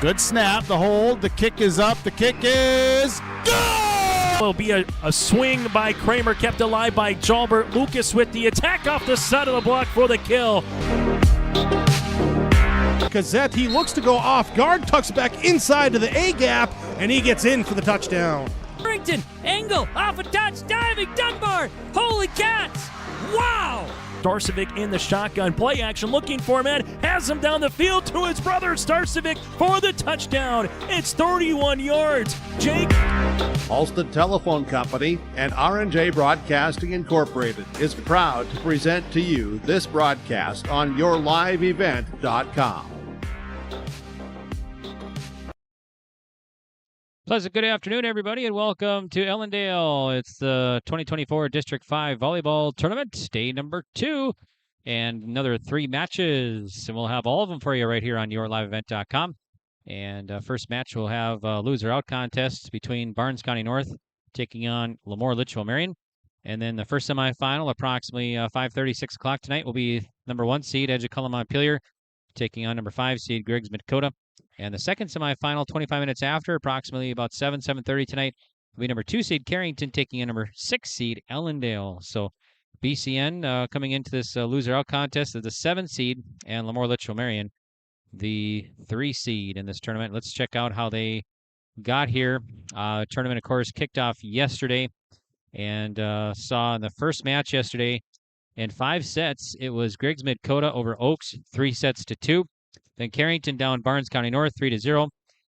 Good snap, the hold, the kick is up, the kick is good! Will be a swing by Kramer, kept alive by Jalbert. Lucas with the attack off the side of the block for the kill. Cassette, he looks to go off guard, tucks back inside to the A gap, and he gets in for the touchdown. Harrington, angle, off a touch, diving, Dunbar, holy cats, wow! Starcevic in the shotgun, play action, looking for man, has him down the field to his brother Starcevic for the touchdown. It's 31 yards. Jake. Alston Telephone Company and R&J Broadcasting Incorporated is proud to present to you this broadcast on yourliveevent.com. Pleasant good afternoon, everybody, and welcome to Ellendale. It's the 2024 District 5 Volleyball Tournament, day number 2, and another 3 matches, and we'll have all of them for you right here on yourliveevent.com. And first match, we'll have a loser-out contest between Barnes County North taking on LaMoure-Litchville Marion. And then the first semifinal, approximately 5:30, 6 o'clock tonight, will be number 1 seed, Edgeculla Montpelier, taking on number 5 seed, Griggs Midkota. And the second semifinal, 25 minutes after, approximately about 7:30 tonight, will be number 2 seed Carrington taking in number 6 seed Ellendale. So BCN coming into this loser-out contest is the 7 seed, and LaMoure-Litchville Marion, the 3 seed in this tournament. Let's check out how they got here. Tournament, of course, kicked off yesterday, and saw in the first match yesterday in 5 sets, it was Griggs Midkota over Oaks, 3-2. Then Carrington down Barnes County North 3-0.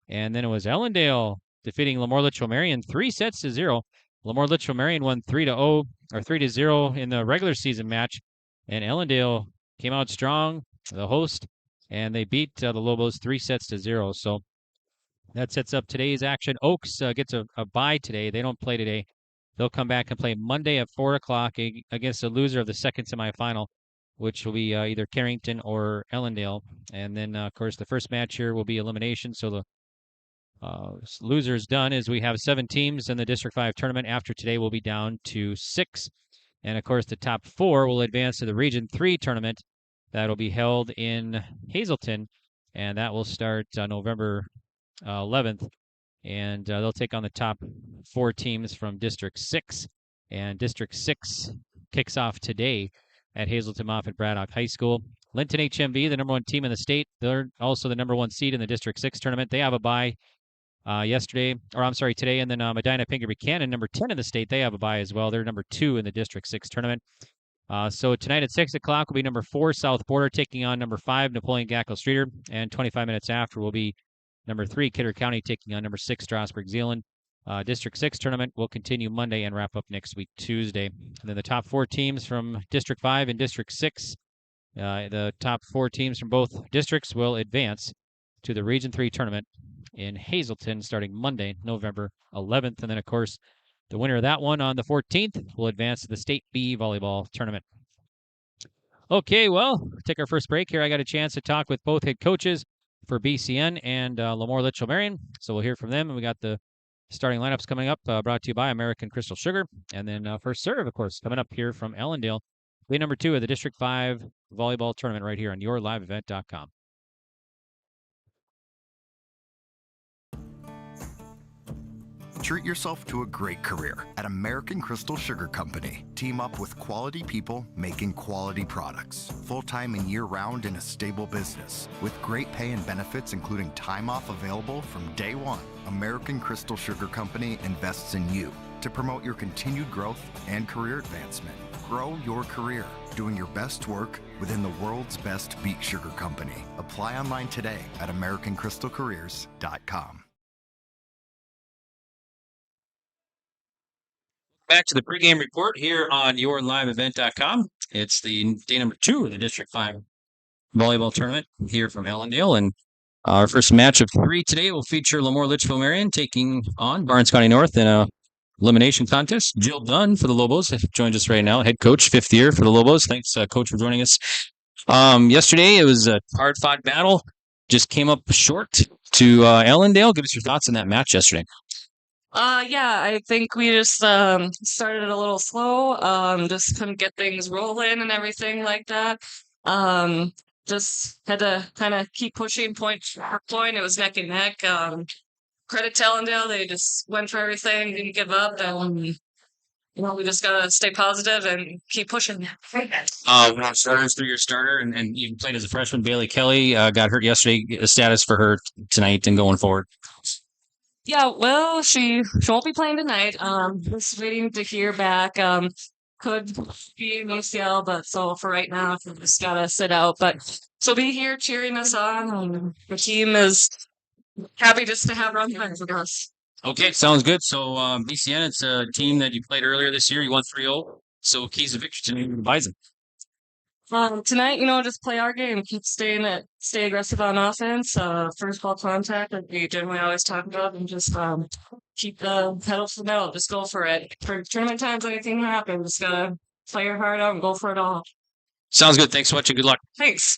And then it was Ellendale defeating LaMoure-Litchville Marion 3-0. LaMoure-Litchville Marion won 3-0 or 3-0 in the regular season match. And Ellendale came out strong, the host, and they beat the Lobos 3-0. So that sets up today's action. Oaks gets a bye today. They don't play today. They'll come back and play Monday at 4 o'clock against the loser of the second semifinal, which will be either Carrington or Ellendale. And then, of course, the first match here will be elimination. So the loser is done as we have 7 teams in the District 5 tournament. After today, we'll be down to 6. And, of course, the top 4 will advance to the Region 3 tournament. That'll be held in Hazleton, and that will start November 11th. And they'll take on the top 4 teams from District 6. And District 6 kicks off today at Hazleton Moffett Braddock High School. Linton HMV, the number 1 team in the state. They're also the number 1 seed in the District 6 tournament. They have a bye today. And then Medina Pinker Buchanan, number 10 in the state, they have a bye as well. They're number 2 in the District 6 tournament. So tonight at 6 o'clock will be number 4 South Border taking on number 5 Napoleon Gackle Streeter. And 25 minutes after will be number 3 Kidder County taking on number 6 Strasburg Zeeland. District 6 tournament will continue Monday and wrap up next week, Tuesday. And then the top 4 teams from District 5 and District 6, the top 4 teams from both districts will advance to the Region 3 tournament in Hazleton starting Monday, November 11th. And then, of course, the winner of that one on the 14th will advance to the State B volleyball tournament. Okay, well, take our first break here. I got a chance to talk with both head coaches for BCN and LaMoure-Litchville Marion. So we'll hear from them. And we got the starting lineups coming up, brought to you by American Crystal Sugar. And then first serve, of course, coming up here from Ellendale. Day number 2 of the District 5 volleyball tournament right here on yourliveevent.com. Treat yourself to a great career at American Crystal Sugar Company. Team up with quality people making quality products. Full-time and year-round in a stable business. With great pay and benefits including time off available from day 1. American Crystal Sugar Company invests in you to promote your continued growth and career advancement. Grow your career doing your best work within the world's best beet sugar company. Apply online today at AmericanCrystalCareers.com. Back to the pregame report here on yourliveevent.com. It's the day number 2 of the District 5 volleyball tournament here from Ellendale. And our first match of 3 today will feature LaMoure-Litchville Marion taking on Barnes County North in a elimination contest. Jill Dunn for the Lobos joins us right now, head coach, 5th year for the Lobos. Thanks, Coach, for joining us. Yesterday, it was a hard-fought battle. Just came up short to Ellendale. Give us your thoughts on that match yesterday. Yeah, I think we just started a little slow. Just couldn't get things rolling and everything like that. just had to kind of keep pushing point for point. It was neck and neck. Credit to Allendale. They just went for everything, didn't give up. And, we just got to stay positive and keep pushing. Starters through your starter, and you played as a freshman. Bailey Kelly got hurt yesterday. The status for her tonight and going forward. Yeah, well, she won't be playing tonight. Just waiting to hear back. Could be an ACL, but so for right now, we just gotta sit out. But she'll be here cheering us on. The team is happy just to have run friends with us. Okay, sounds good. So BCN, it's a team that you played earlier this year. You won 3-0. So keys of victory tonight with Bison. Tonight, just play our game. Stay aggressive on offense. First ball contact, like we generally always talk about, and just keep the pedal to the metal. Just go for it. For tournament times, anything can happen. Just gotta play your heart out and go for it all. Sounds good. Thanks so much and good luck. Thanks.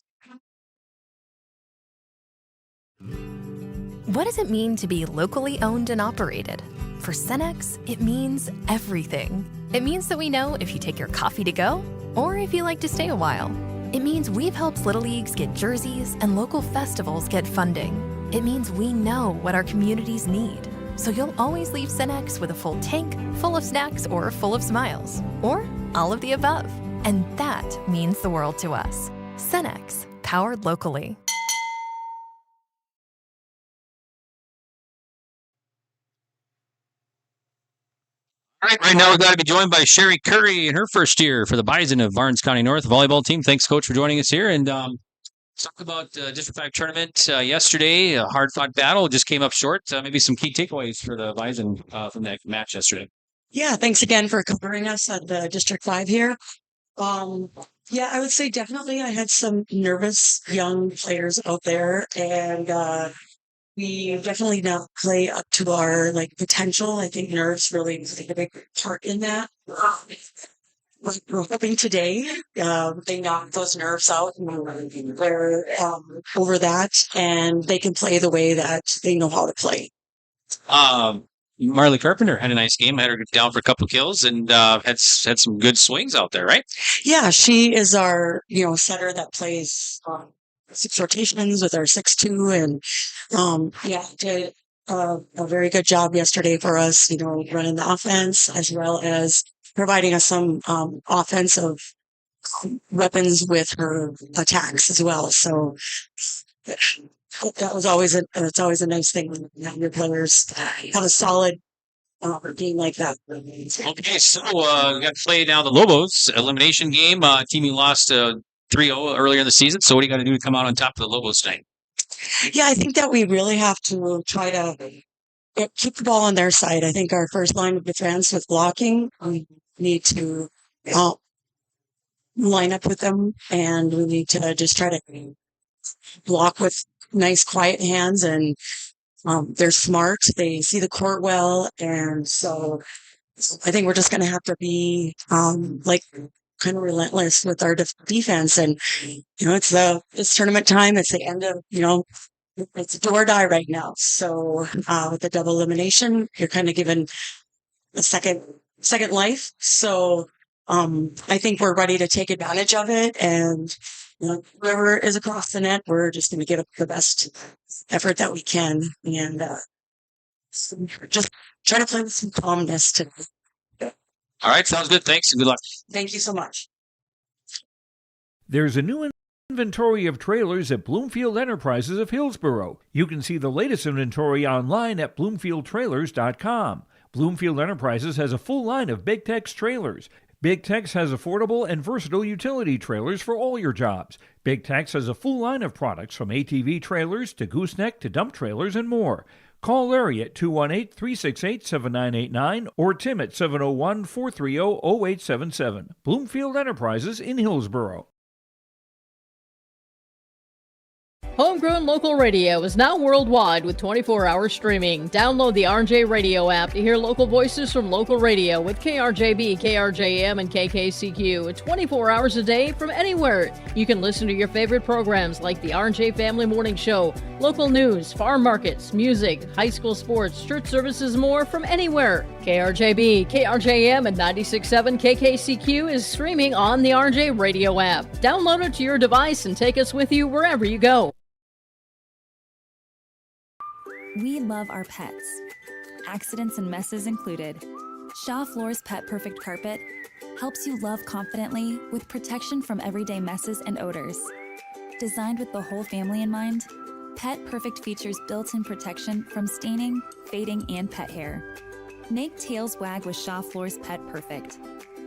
What does it mean to be locally owned and operated? For Cenex, it means everything. It means that we know if you take your coffee to go or if you like to stay a while. It means we've helped Little Leagues get jerseys and local festivals get funding. It means we know what our communities need. So you'll always leave Cenex with a full tank, full of snacks, or full of smiles. Or all of the above. And that means the world to us. Cenex, powered locally. All right now we've got to be joined by Sherry Curry in her first year for the Bison of Barnes County North volleyball team. Thanks, Coach, for joining us here. And let's talk about District 5 tournament yesterday. A hard-fought battle. Just came up short. Maybe some key takeaways for the Bison from that match yesterday. Yeah, thanks again for covering us at the District 5 here. Yeah, I would say definitely I had some nervous young players out there, and we definitely not play up to our potential. I think nerves really played a big part in that. We're hoping today they knock those nerves out and they're over that, and they can play the way that they know how to play. Marley Carpenter had a nice game. Had her down for a couple of kills and had some good swings out there, right? Yeah, she is our setter that plays 6 rotations with our 6-2, and did a very good job yesterday for us. Running the offense as well as providing us some offensive weapons with her attacks as well. So that was always it's always a nice thing when your players have a solid game like that. Okay, so we got to play now the Lobos elimination game. Team you lost 3-0 earlier in the season. So what do you got to do to come out on top of the Lobos tonight? Yeah, I think that we really have to try to keep the ball on their side. I think our first line of defense with blocking, we need to line up with them, and we need to just try to block with nice, quiet hands. And they're smart. They see the court well. And so I think we're just going to have to be kind of relentless with our defense. And it's tournament time. It's the end of it's do or die right now. So with the double elimination, you're kind of given a second life. So I think we're ready to take advantage of it. And whoever is across the net, we're just going to give it the best effort that we can, and just try to play with some calmness today. All right, sounds good. Thanks and good luck. Thank you so much. There's a new inventory of trailers at Bloomfield Enterprises of Hillsborough. You can see the latest inventory online at bloomfieldtrailers.com. Bloomfield Enterprises has a full line of Big Tex trailers. Big Tex has affordable and versatile utility trailers for all your jobs. Big Tex has a full line of products from ATV trailers to gooseneck to dump trailers and more. Call Larry at 218-368-7989 or Tim at 701-430-0877. Bloomfield Enterprises in Hillsborough. Homegrown local radio is now worldwide with 24-hour streaming. Download the RJ Radio app to hear local voices from local radio with KRJB, KRJM, and KKCQ 24 hours a day from anywhere. You can listen to your favorite programs like the RJ Family Morning Show, local news, farm markets, music, high school sports, church services, more from anywhere. KRJB, KRJM, and 96.7 KKCQ is streaming on the RJ Radio app. Download it to your device and take us with you wherever you go. We love our pets, accidents and messes included. Shaw Floor's Pet Perfect Carpet helps you love confidently with protection from everyday messes and odors. Designed with the whole family in mind, Pet Perfect features built-in protection from staining, fading, and pet hair. Make tails wag with Shaw Floor's Pet Perfect.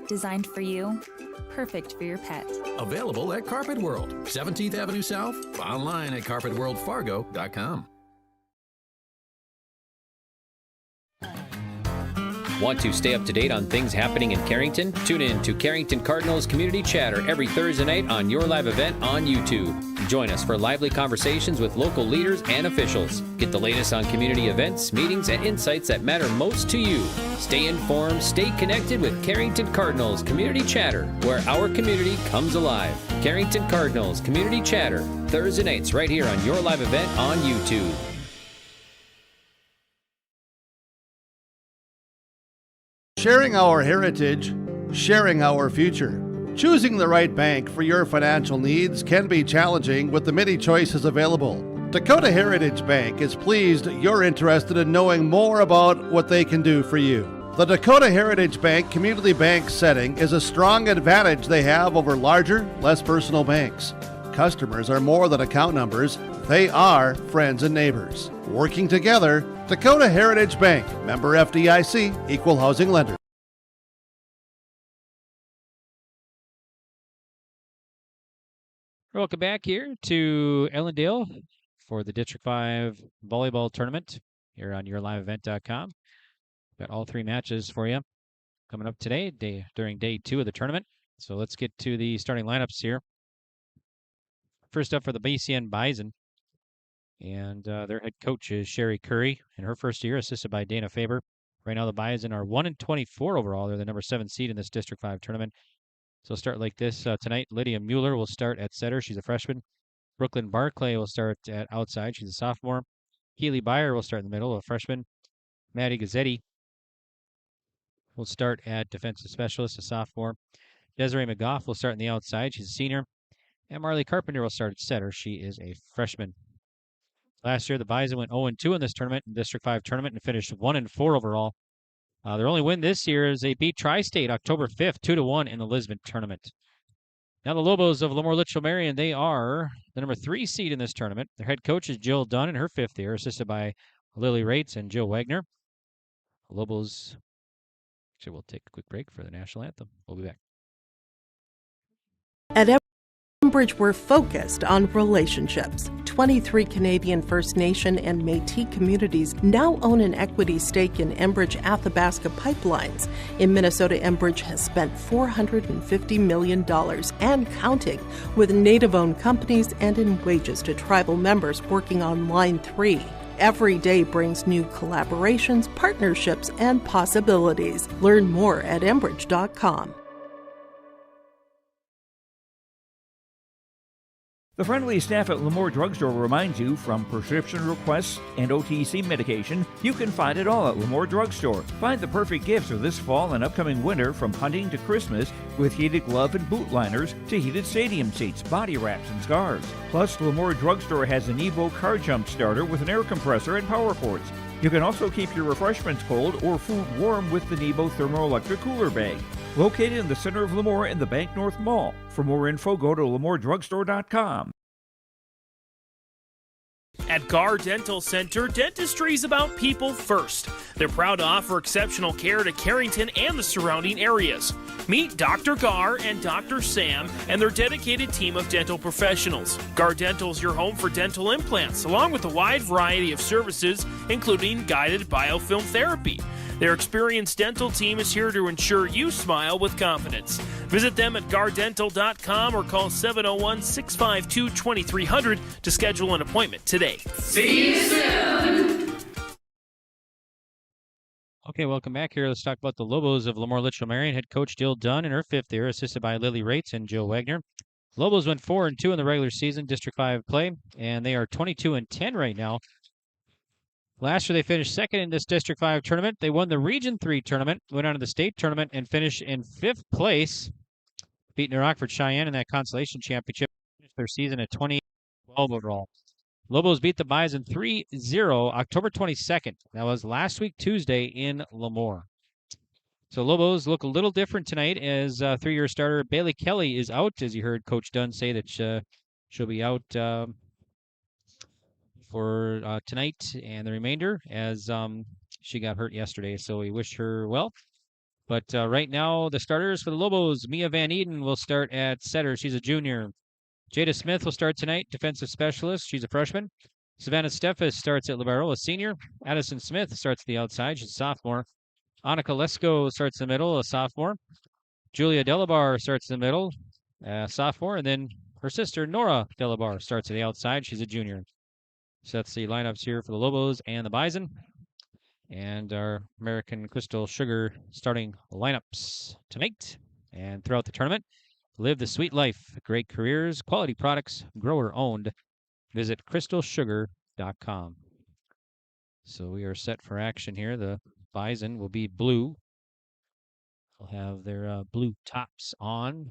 Designed for you, perfect for your pet. Available at Carpet World, 17th Avenue South, online at carpetworldfargo.com. Want to stay up to date on things happening in Carrington? Tune in to Carrington Cardinals Community Chatter every Thursday night on your live event on YouTube. Join us for lively conversations with local leaders and officials. Get the latest on community events, meetings, and insights that matter most to you. Stay informed, stay connected with Carrington Cardinals Community Chatter, where our community comes alive. Carrington Cardinals Community Chatter, Thursday nights right here on your live event on YouTube. Sharing our heritage, sharing our future. Choosing the right bank for your financial needs can be challenging with the many choices available. Dakota Heritage Bank is pleased you're interested in knowing more about what they can do for you. The Dakota Heritage Bank community bank setting is a strong advantage they have over larger, less personal banks. Customers are more than account numbers, they are friends and neighbors. Working together, Dakota Heritage Bank, member FDIC, equal housing lender. Welcome back here to Ellendale for the District 5 Volleyball Tournament here on yourliveevent.com. Got all three matches for you coming up today, during day 2 of the tournament. So let's get to the starting lineups here. First up for the BCN Bison, and their head coach is Sherry Curry in her first year, assisted by Dana Faber. Right now the Bison are 1-24 overall. They're the number 7 seed in this District 5 tournament. So start like this tonight. Lydia Mueller will start at setter. She's a freshman. Brooklyn Barclay will start at outside. She's a sophomore. Keely Byer will start in the middle, a freshman. Maddie Gazzetti will start at defensive specialist, a sophomore. Desiree McGough will start on the outside. She's a senior. And Marley Carpenter will start at setter. She is a freshman. Last year, the Bison went 0-2 in this tournament, in District 5 tournament, and finished 1-4 overall. Their only win this year is they beat Tri-State October 5th, 2-1 in the Lisbon tournament. Now the Lobos of LaMoure-Litchville Marion, they are the number 3 seed in this tournament. Their head coach is Jill Dunn in her 5th year, assisted by Lily Rates and Jill Wagner. Lobos, actually we'll take a quick break for the national anthem. We'll be back. At Enbridge, we're focused on relationships. 23 Canadian First Nation and Métis communities now own an equity stake in Enbridge Athabasca Pipelines. In Minnesota, Enbridge has spent $450 million and counting with Native-owned companies and in wages to tribal members working on Line 3. Every day brings new collaborations, partnerships, and possibilities. Learn more at Enbridge.com. The friendly staff at LaMoure Drugstore reminds you, from prescription requests and OTC medication, you can find it all at LaMoure Drugstore. Find the perfect gifts for this fall and upcoming winter, from hunting to Christmas, with heated glove and boot liners to heated stadium seats, body wraps, and scarves. Plus, LaMoure Drugstore has an Evo car jump starter with an air compressor and power ports. You can also keep your refreshments cold or food warm with the Nebo thermoelectric cooler bag. Located in the center of LaMoure in the Bank North Mall. For more info, go to LaMoureDrugstore.com. At Gar Dental Center, dentistry is about people first. They're proud to offer exceptional care to Carrington and the surrounding areas. Meet Dr. Gar and Dr. Sam and their dedicated team of dental professionals. Gar Dental is your home for dental implants, along with a wide variety of services, including guided biofilm therapy. Their experienced dental team is here to ensure you smile with confidence. Visit them at guardental.com or call 701-652-2300 to schedule an appointment today. See you soon. Okay, welcome back here. Let's talk about the Lobos of LaMoure-Litchville Marion. Head coach Dill Dunn in her 5th year, assisted by Lily Rates and Jill Wagner. Lobos went 4-2 in the regular season, District 5 play, and they are 22-10 right now. Last year, they finished 2nd in this District 5 tournament. They won the Region 3 tournament, went on to the state tournament, and finished in 5th place, beating New Rockford Cheyenne in that consolation championship. Finished their season at 20-12 overall. Lobos beat the Bison 3-0 October 22nd. That was last week, Tuesday, in LaMoure. So Lobos look a little different tonight as 3-year starter Bailey Kelly is out, as you heard Coach Dunn say that she'll be out for tonight and the remainder as she got hurt yesterday. So we wish her well. But right now, the starters for the Lobos, Mia Van Eden will start at setter. She's a junior. Jada Smith will start tonight, defensive specialist. She's a freshman. Savannah Steffes starts at libero, a senior. Addison Smith starts at the outside. She's a sophomore. Annika Lesko starts in the middle, a sophomore. Julia Delabar starts in the middle, a sophomore. And then her sister, Nora Delabar, starts at the outside. She's a junior. So that's the lineups here for the Lobos and the Bison. And our American Crystal Sugar starting lineups tonight and throughout the tournament. Live the sweet life. Great careers, quality products, grower owned. Visit crystalsugar.com. So we are set for action here. The Bison will be blue. They'll have their blue tops on,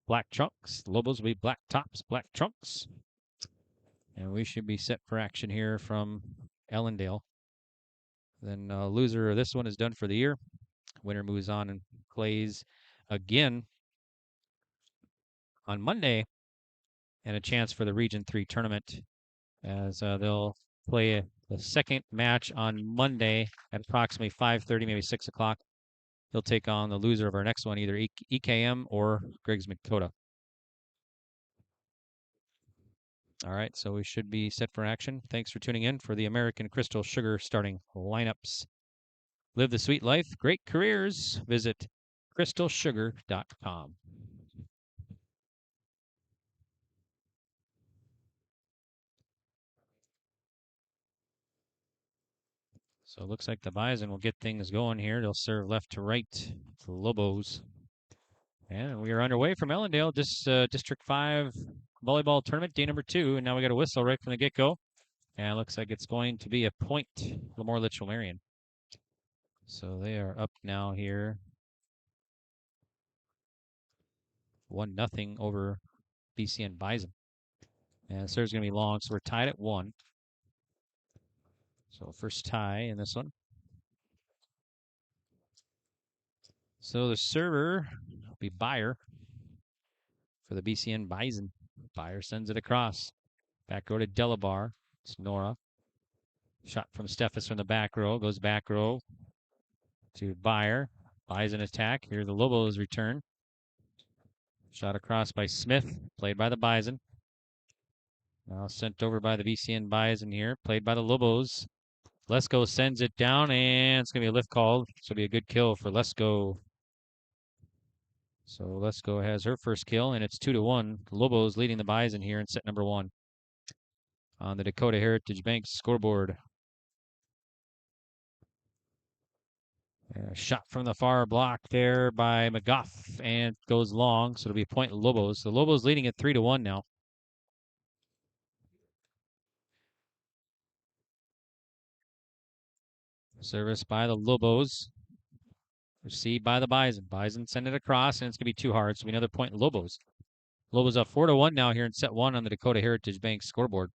black trunks. The Lobos will be black tops, black trunks. And we should be set for action here from Ellendale. Then loser of this one is done for the year. Winner moves on and plays again on Monday, and a chance for the Region 3 tournament as they'll play the second match on Monday at approximately 5:30, maybe 6 o'clock. They'll take on the loser of our next one, either EKM or Griggs Dakota. All right, so we should be set for action. Thanks for tuning in for the American Crystal Sugar starting lineups. Live the sweet life, great careers. Visit crystalsugar.com. So it looks like the Bison will get things going here. They'll serve left to right for Lobos. And we are underway from Ellendale, District 5 volleyball tournament, day number 2. And now we got a whistle right from the get-go. And it looks like it's going to be a point, LaMoure-Litchville Marion. So they are up now here. 1-0 over BCN Bison. And the serve's going to be long, so we're tied at 1. So first tie in this one. So the server will be Byer for the BCN Bison. Byer sends it across. Back row to Delabar. It's Nora. Shot from Steffes from the back row. Goes back row to Byer. Bison attack. Here the Lobos return. Shot across by Smith. Played by the Bison. Now sent over by the BCN Bison here. Played by the Lobos. Lesko sends it down, and it's going to be a lift call. This will be a good kill for Lesko. So Lesko has her first kill, and it's 2-1. Lobos leading the Bison here in set number 1 on the Dakota Heritage Bank scoreboard. Shot from the far block there by McGough, and goes long, so it'll be a point Lobos. The Lobos leading at 3-1 now. Service by the Lobos. Received by the Bison. Bison send it across, and it's going to be too hard, so another point Lobos. Lobos up 4-1 now here in set 1 on the Dakota Heritage Bank scoreboard.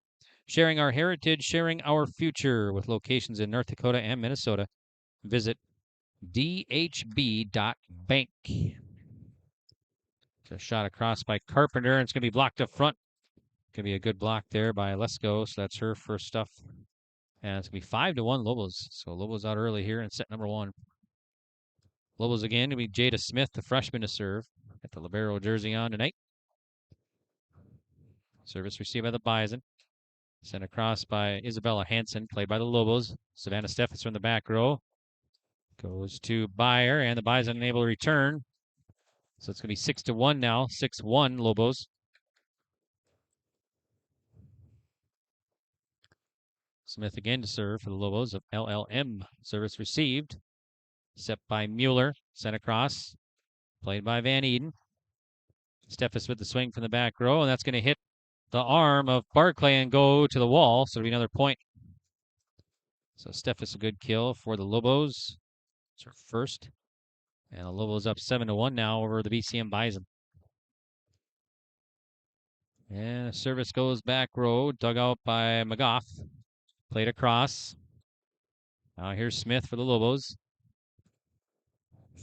Sharing our heritage, sharing our future with locations in North Dakota and Minnesota. Visit dhb.bank. A shot across by Carpenter, and it's going to be blocked up front. Going to be a good block there by Lesko, so that's her first stuff. And it's going to be 5-1 Lobos. So Lobos out early here in set number 1. Lobos again to be Jada Smith, the freshman to serve. Got the libero jersey on tonight. Service received by the Bison. Sent across by Isabella Hansen, played by the Lobos. Savannah Steffes from the back row. Goes to Byer, and the Bison unable to return. So it's going to be 6-1 now. 6-1 Lobos. Smith again to serve for the Lobos of LLM. Service received. Set by Mueller. Sent across. Played by Van Eden. Steffes with the swing from the back row, and that's going to hit the arm of Barclay and go to the wall. So it'll be another point. So Steffes a good kill for the Lobos. It's her first. And the Lobos up 7-1 now over the BCM Bison. And service goes back row, dug out by McGough. Played across. Now here's Smith for the Lobos.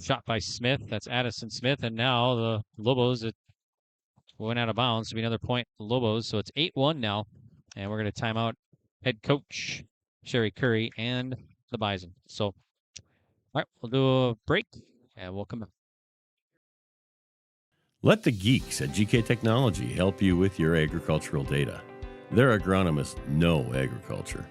Shot by Smith. That's Addison Smith. And now the Lobos went out of bounds. To be another point for the Lobos. So it's 8-1 now. And we're going to time out head coach Sherry Curry and the Bison. So, all right, we'll do a break and we'll come back. Let the geeks at GK Technology help you with your agricultural data. Their agronomists know agriculture.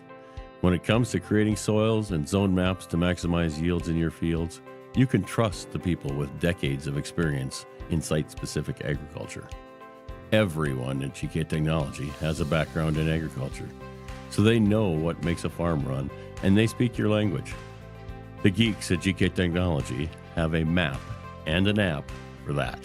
When it comes to creating soils and zone maps to maximize yields in your fields, you can trust the people with decades of experience in site-specific agriculture. Everyone at GK Technology has a background in agriculture, so they know what makes a farm run, and they speak your language. The geeks at GK Technology have a map and an app for that.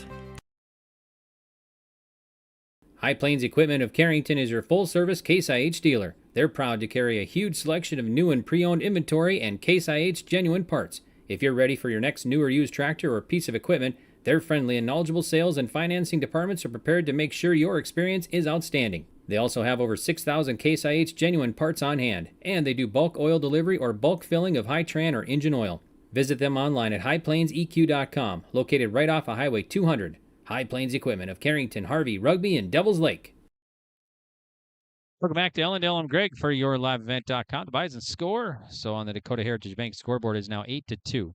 High Plains Equipment of Carrington is your full-service Case IH dealer. They're proud to carry a huge selection of new and pre-owned inventory and Case IH genuine parts. If you're ready for your next new or used tractor or piece of equipment, their friendly and knowledgeable sales and financing departments are prepared to make sure your experience is outstanding. They also have over 6,000 Case IH genuine parts on hand, and they do bulk oil delivery or bulk filling of Hi-Tran or engine oil. Visit them online at highplainseq.com, located right off of Highway 200. High Plains Equipment of Carrington, Harvey, Rugby, and Devils Lake. Welcome back to Ellendale. I'm Greg for yourliveevent.com. The Bison score. So on the Dakota Heritage Bank scoreboard is now 8-2.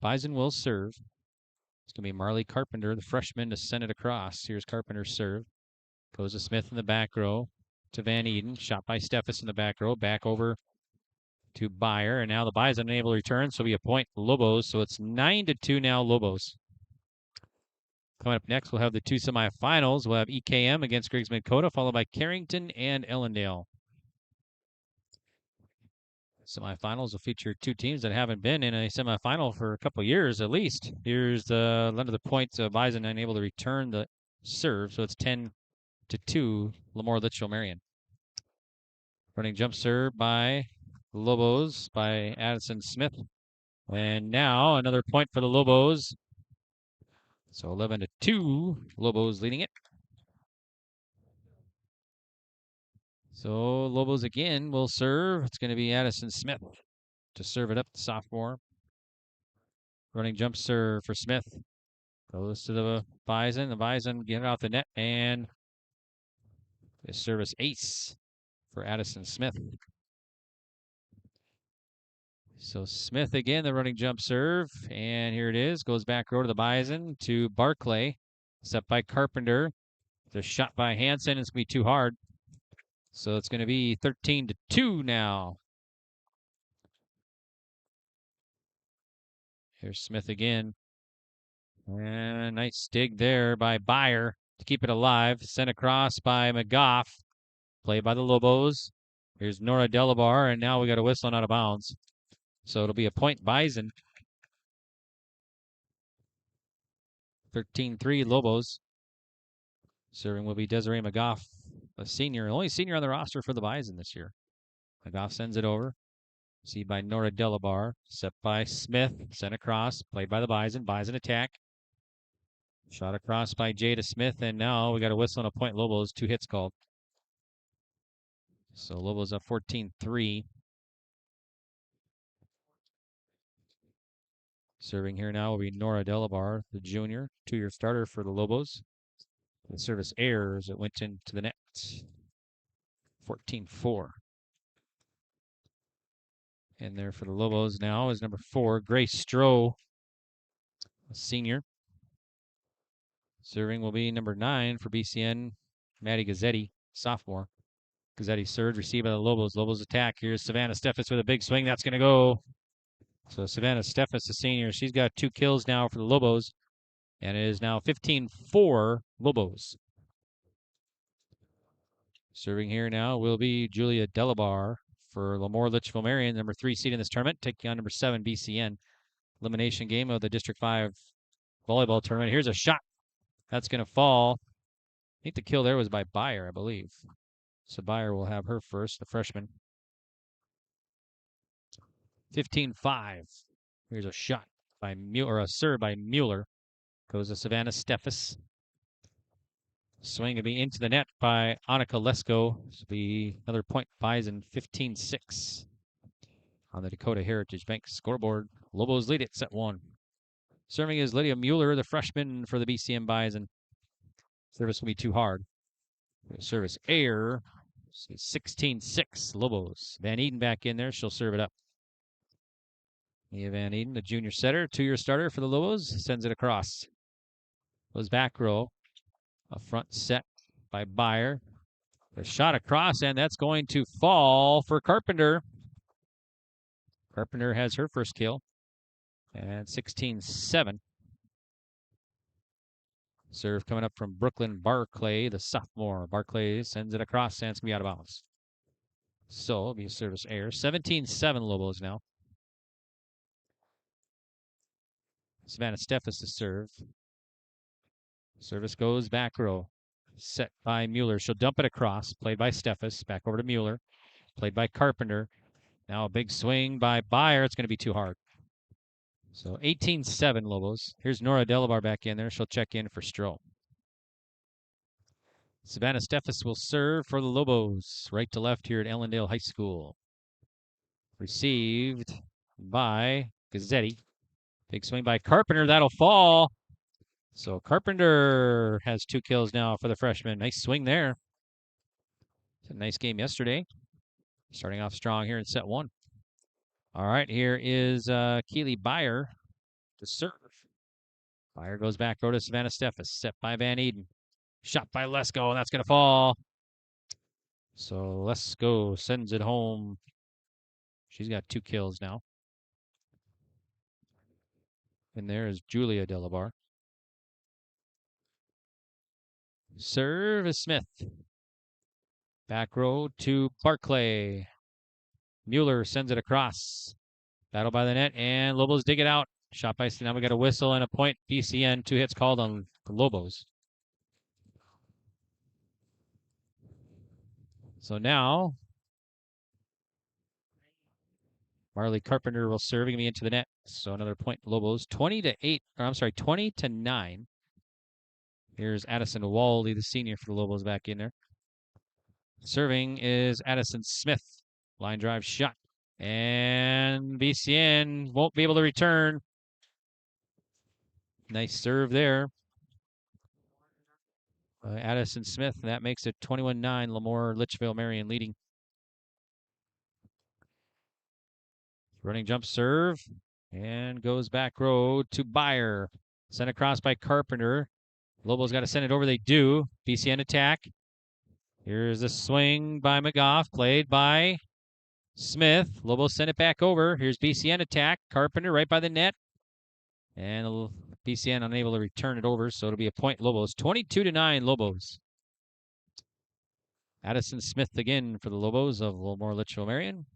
Bison will serve. It's going to be Marley Carpenter, the freshman, to send it across. Here's Carpenter's serve. Goes to Smith in the back row to Van Eden. Shot by Steffes in the back row. Back over to Byer. And now the Bison unable to return. So we appoint Lobos. So it's 9-2 now, Lobos. Coming up next, we'll have the two semifinals. We'll have EKM against Griggs Midkota, followed by Carrington and Ellendale. Semifinals will feature two teams that haven't been in a semifinal for a couple years at least. Here's the under the points. Bison unable to return the serve, so it's 10-2. LaMoure-Litchville Marion. Running jump serve by Lobos by Addison Smith, and now another point for the Lobos. So 11-2, Lobos leading it. So Lobos again will serve. It's going to be Addison Smith to serve it up, the sophomore. Running jump serve for Smith. Goes to the Bison. The Bison get it out the net, and the service ace for Addison Smith. So Smith again, the running jump serve, and here it is. Goes back row to the Bison to Barclay. Set by Carpenter. The shot by Hansen. It's going to be too hard. So it's going to be 13-2 now. Here's Smith again. And nice dig there by Byer to keep it alive. Sent across by McGough. Played by the Lobos. Here's Nora Delabar, and now we got a whistle and out of bounds. So it'll be a point Bison. 13-3 Lobos. Serving will be Desiree McGough, a senior, only senior on the roster for the Bison this year. McGough sends it over. Received by Nora Delabar. Set by Smith. Sent across. Played by the Bison. Bison attack. Shot across by Jada Smith. And now we got a whistle and a point Lobos. 2 hits called. So Lobos up 14-3. Serving here now will be Nora Delabar, the junior, 2-year starter for the Lobos. The service errors, it went into the net. 14-4. And there for the Lobos now is number 4, Grace Stroh, a senior. Serving will be number 9 for BCN, Maddie Gazzetti, sophomore. Gazzetti served, received by the Lobos. Lobos attack. Here's Savannah Steffes with a big swing. That's going to go. So Savannah Steffes, the senior, she's got 2 kills now for the Lobos. And it is now 15-4 Lobos. Serving here now will be Julia Delabar for LaMoure-Litchville Marion, number 3 seed in this tournament, taking on number 7 BCN. Elimination game of the District 5 volleyball tournament. Here's a shot. That's going to fall. I think the kill there was by Byer, I believe. So Byer will have her first, the freshman. 15-5. Here's a shot by Mueller, or a serve by Mueller. Goes to Savannah Steffes. Swing to be into the net by Annika Lesko. This will be another point. Bison 15-6 on the Dakota Heritage Bank scoreboard. Lobos lead it, set 1. Serving is Lydia Mueller, the freshman for the BCM Bison. Service will be too hard. Service error. 16-6 Lobos. Van Eden back in there. She'll serve it up. Mia Van Eden, the junior setter, 2-year starter for the Lobos, sends it across. Goes back row. A front set by Byer. The shot across, and that's going to fall for Carpenter. Carpenter has her first kill. And 16-7. Serve coming up from Brooklyn Barclay, the sophomore. Barclay sends it across, and it's going to be out of bounds. So it'll be a service error. 17-7 Lobos now. Savannah Steffes to serve. Service goes back row. Set by Mueller. She'll dump it across. Played by Steffes. Back over to Mueller. Played by Carpenter. Now a big swing by Byer. It's going to be too hard. So 18-7 Lobos. Here's Nora Delabar back in there. She'll check in for Stroh. Savannah Steffes will serve for the Lobos. Right to left here at Ellendale High School. Received by Gazzetti. Big swing by Carpenter. That'll fall. So Carpenter has 2 kills now for the freshman. Nice swing there. It's a nice game yesterday. Starting off strong here in set 1. All right, here is Keely Byer to serve. Byer goes back row to Savannah Steffes. Set by Van Eden. Shot by Lesko, and that's going to fall. So Lesko sends it home. She's got 2 kills now. And there is Julia Delabar. Serve is Smith. Back row to Barclay. Mueller sends it across. Battle by the net, and Lobos dig it out. Shot by, now we got a whistle and a point. BCN, 2 hits called on the Lobos. So now, Marley Carpenter will serve me into the net. So another point, Lobos. 20-9. Here's Addison Wally, the senior for the Lobos, back in there. Serving is Addison Smith. Line drive shot. And BCN won't be able to return. Nice serve there. Addison Smith. That makes it 21-9. LaMoure-Litchville Marion leading. Running jump serve. And goes back row to Byer. Sent across by Carpenter. Lobos got to send it over. They do. BCN attack. Here's a swing by McGough. Played by Smith. Lobos send it back over. Here's BCN attack. Carpenter right by the net. And BCN unable to return it over, so it'll be a point Lobos. 22-9 Lobos. Addison Smith again for the Lobos of LaMoure-Litchville Marion.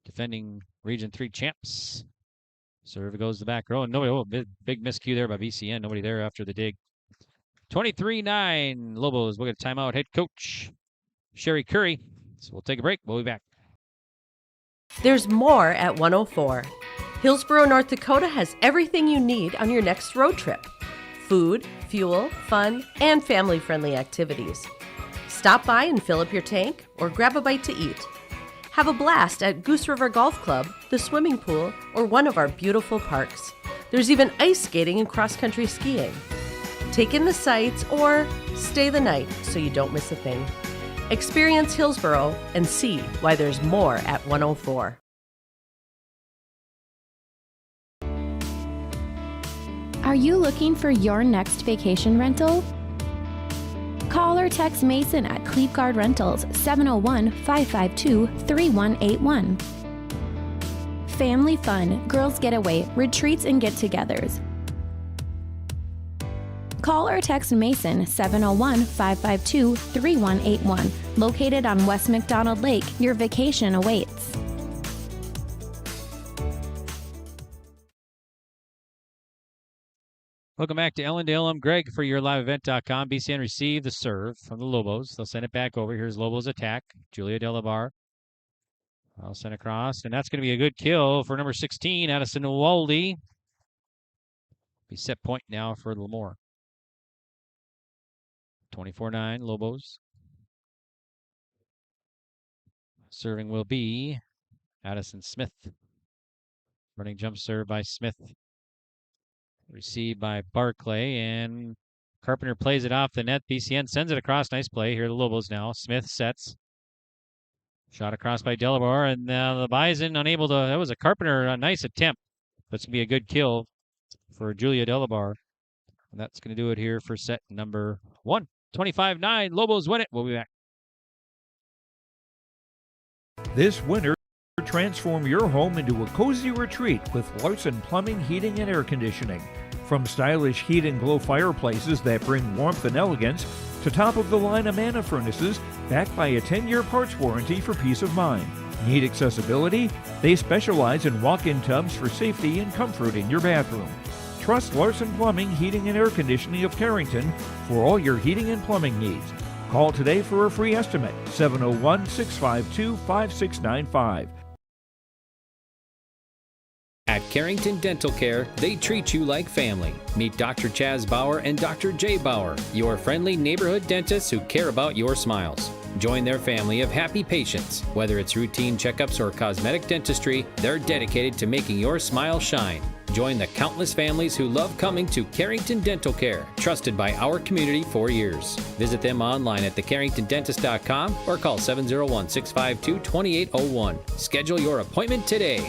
Defending Region 3 champs. Serve goes to the back row. And nobody, big miscue there by BCN. Nobody there after the dig. 23-9 Lobos. We'll get a timeout. Head coach Sherry Curry. So we'll take a break. We'll be back. There's more at 104. Hillsborough, North Dakota has everything you need on your next road trip. Food, fuel, fun, and family-friendly activities. Stop by and fill up your tank or grab a bite to eat. Have a blast at Goose River Golf Club, the swimming pool, or one of our beautiful parks. There's even ice skating and cross-country skiing. Take in the sights or stay the night so you don't miss a thing. Experience Hillsborough and see why there's more at 104. Are you looking for your next vacation rental? Call or text Mason at Cleave Guard Rentals 701-552-3181. Family fun, girls getaway, retreats and get-togethers. Call or text Mason 701-552-3181. Located on West McDonald Lake, your vacation awaits. Welcome back to Ellendale. I'm Greg for YourLiveEvent.com. BCN received the serve from the Lobos. They'll send it back over. Here's Lobos attack. Julia Delabar. I'll send across, and that's going to be a good kill for number 16, Addison Waldy. Be set point now for LaMoure. 24-9, Lobos. Serving will be Addison Smith. Running jump serve by Smith. Received by Barclay, and Carpenter plays it off the net. BCN sends it across. Nice play. Here are the Lobos now. Smith sets. Shot across by Delabar, and the Bison unable to. That was a Carpenter, a nice attempt. That's going to be a good kill for Julia Delabar. And that's going to do it here for set number 1. 25-9. Lobos win it. We'll be back. This winter, transform your home into a cozy retreat with Larson Plumbing, Heating, and Air Conditioning. From stylish heat and glow fireplaces that bring warmth and elegance to top-of-the-line Amana furnaces backed by a 10-year parts warranty for peace of mind. Need accessibility? They specialize in walk-in tubs for safety and comfort in your bathroom. Trust Larson Plumbing, Heating, and Air Conditioning of Carrington for all your heating and plumbing needs. Call today for a free estimate, 701-652-5695. At Carrington Dental Care, they treat you like family. Meet Dr. Chaz Bauer and Dr. Jay Bauer, your friendly neighborhood dentists who care about your smiles. Join their family of happy patients. Whether it's routine checkups or cosmetic dentistry, they're dedicated to making your smile shine. Join the countless families who love coming to Carrington Dental Care, trusted by our community for years. Visit them online at thecarringtondentist.com or call 701-652-2801. Schedule your appointment today.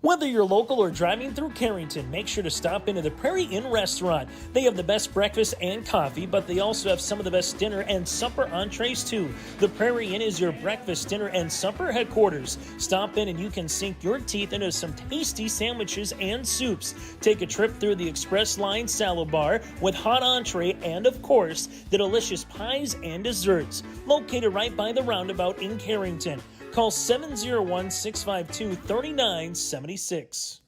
Whether you're local or driving through Carrington, make sure to stop into the Prairie Inn restaurant. They have the best breakfast and coffee, but they also have some of the best dinner and supper entrees too. The Prairie Inn is your breakfast, dinner, and supper headquarters. Stop in and you can sink your teeth into some tasty sandwiches and soups. Take a trip through the Express Line Salad Bar with hot entree and, of course, the delicious pies and desserts. Located right by the roundabout in Carrington. Call 701-652-3976.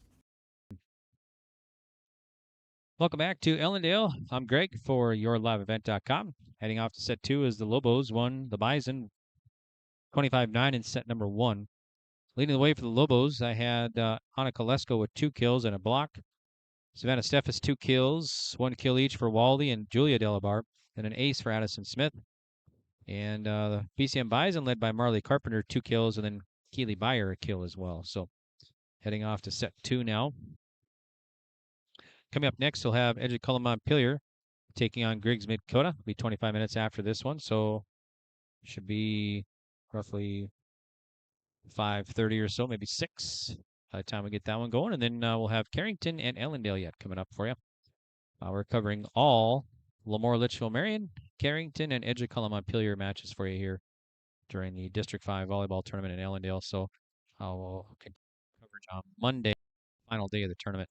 Welcome back to Ellendale. I'm Greg for YourLiveEvent.com. Heading off to set 2 as the Lobos won the Bison 25-9 in set number 1. Leading the way for the Lobos, I had Anna Kolesko with 2 kills and a block. Savannah Steffes 2 kills, 1 kill each for Waldy and Julia Delabar, and an ace for Addison Smith. And the BCM Bison led by Marley Carpenter, 2 kills, and then Keely Byer a kill as well. So heading off to set 2 now. Coming up next, we'll have Edgeculla Montpelier taking on Griggs Mid-Dakota. It'll be 25 minutes after this one, so should be roughly 5:30 or so, maybe 6 by the time we get that one going. And then we'll have Carrington and Ellendale yet coming up for you. We're covering all LaMoure-Litchville, Marion, Carrington, and Edgeculla Montpelier matches for you here during the District 5 volleyball tournament in Ellendale. So I'll continue coverage on Monday, final day of the tournament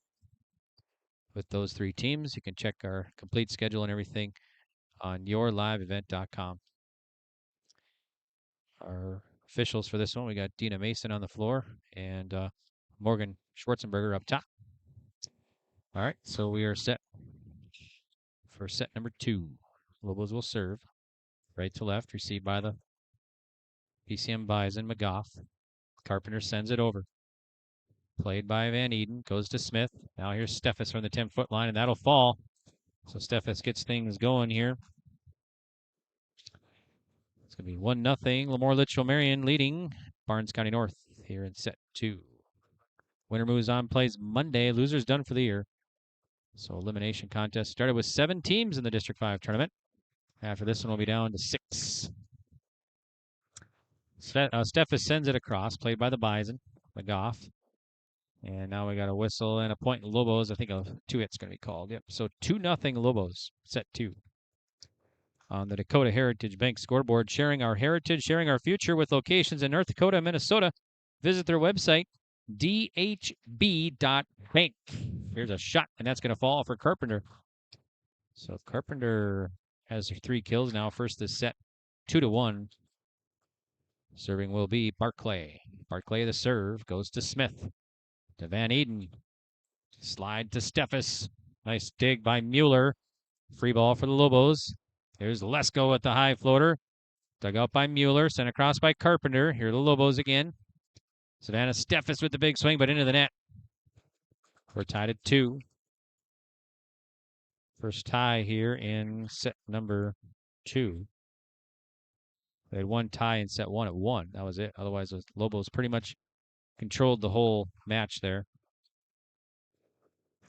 with those 3 teams. You can check our complete schedule and everything on yourliveevent.com. Our officials for this one, we got Dina Mason on the floor and Morgan Schwarzenberger up top. All right, so we are set for set number 2. Lobos will serve right to left, received by the BCM Bison, McGough. Carpenter sends it over. Played by Van Eden, goes to Smith. Now here's Steffes from the 10-foot line, and that'll fall. So Steffes gets things going here. It's going to be 1-0. LaMoure-Litchville Marion leading Barnes County North here in set 2. Winner moves on, plays Monday. Loser's done for the year. So elimination contest started with 7 teams in the District 5 tournament. After this one, we'll be down to 6. Steffes sends it across, played by the Bison, McGough. And now we got a whistle and a point in Lobos. I think a 2-hit's going to be called. Yep. So 2-0 Lobos, set 2. On the Dakota Heritage Bank scoreboard, sharing our heritage, sharing our future with locations in North Dakota and Minnesota. Visit their website, dhb.org. Bank. Here's a shot, and that's going to fall for Carpenter. So Carpenter has 3 kills now. First this set, 2-1. Serving will be Barclay. Barclay the serve goes to Smith. To Van Eden. Slide to Steffes. Nice dig by Mueller. Free ball for the Lobos. Here's Lesko at the high floater. Dug out by Mueller. Sent across by Carpenter. Here are the Lobos again. Savannah Steffes with the big swing, but into the net. We're tied at 2. First tie here in set number 2. They had one tie in set 1 at 1. That was it. Otherwise, the Lobos pretty much controlled the whole match there.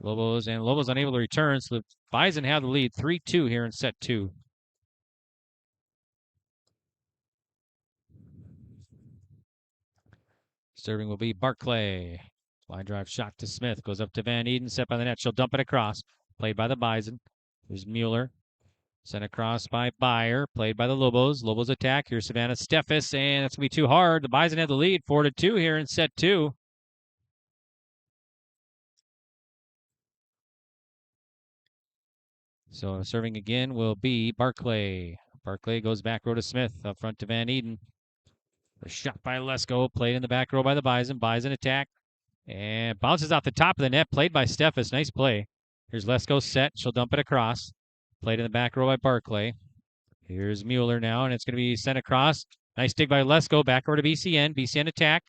Lobos unable to return, so the Bison have the lead 3-2 here in set 2. Serving will be Barclay. Line drive shot to Smith. Goes up to Van Eden. Set by the net. She'll dump it across. Played by the Bison. There's Mueller. Sent across by Byer. Played by the Lobos. Lobos attack. Here's Savannah Steffes. And that's going to be too hard. The Bison have the lead 4-2 here in set 2. So serving again will be Barclay. Barclay goes back row to Smith. Up front to Van Eden. A shot by Lesko. Played in the back row by the Bison. Bison attack. And bounces off the top of the net. Played by Steffes. Nice play. Here's Lesko set. She'll dump it across. Played in the back row by Barclay. Here's Mueller now, and it's going to be sent across. Nice dig by Lesko. Back over to BCN. BCN attack.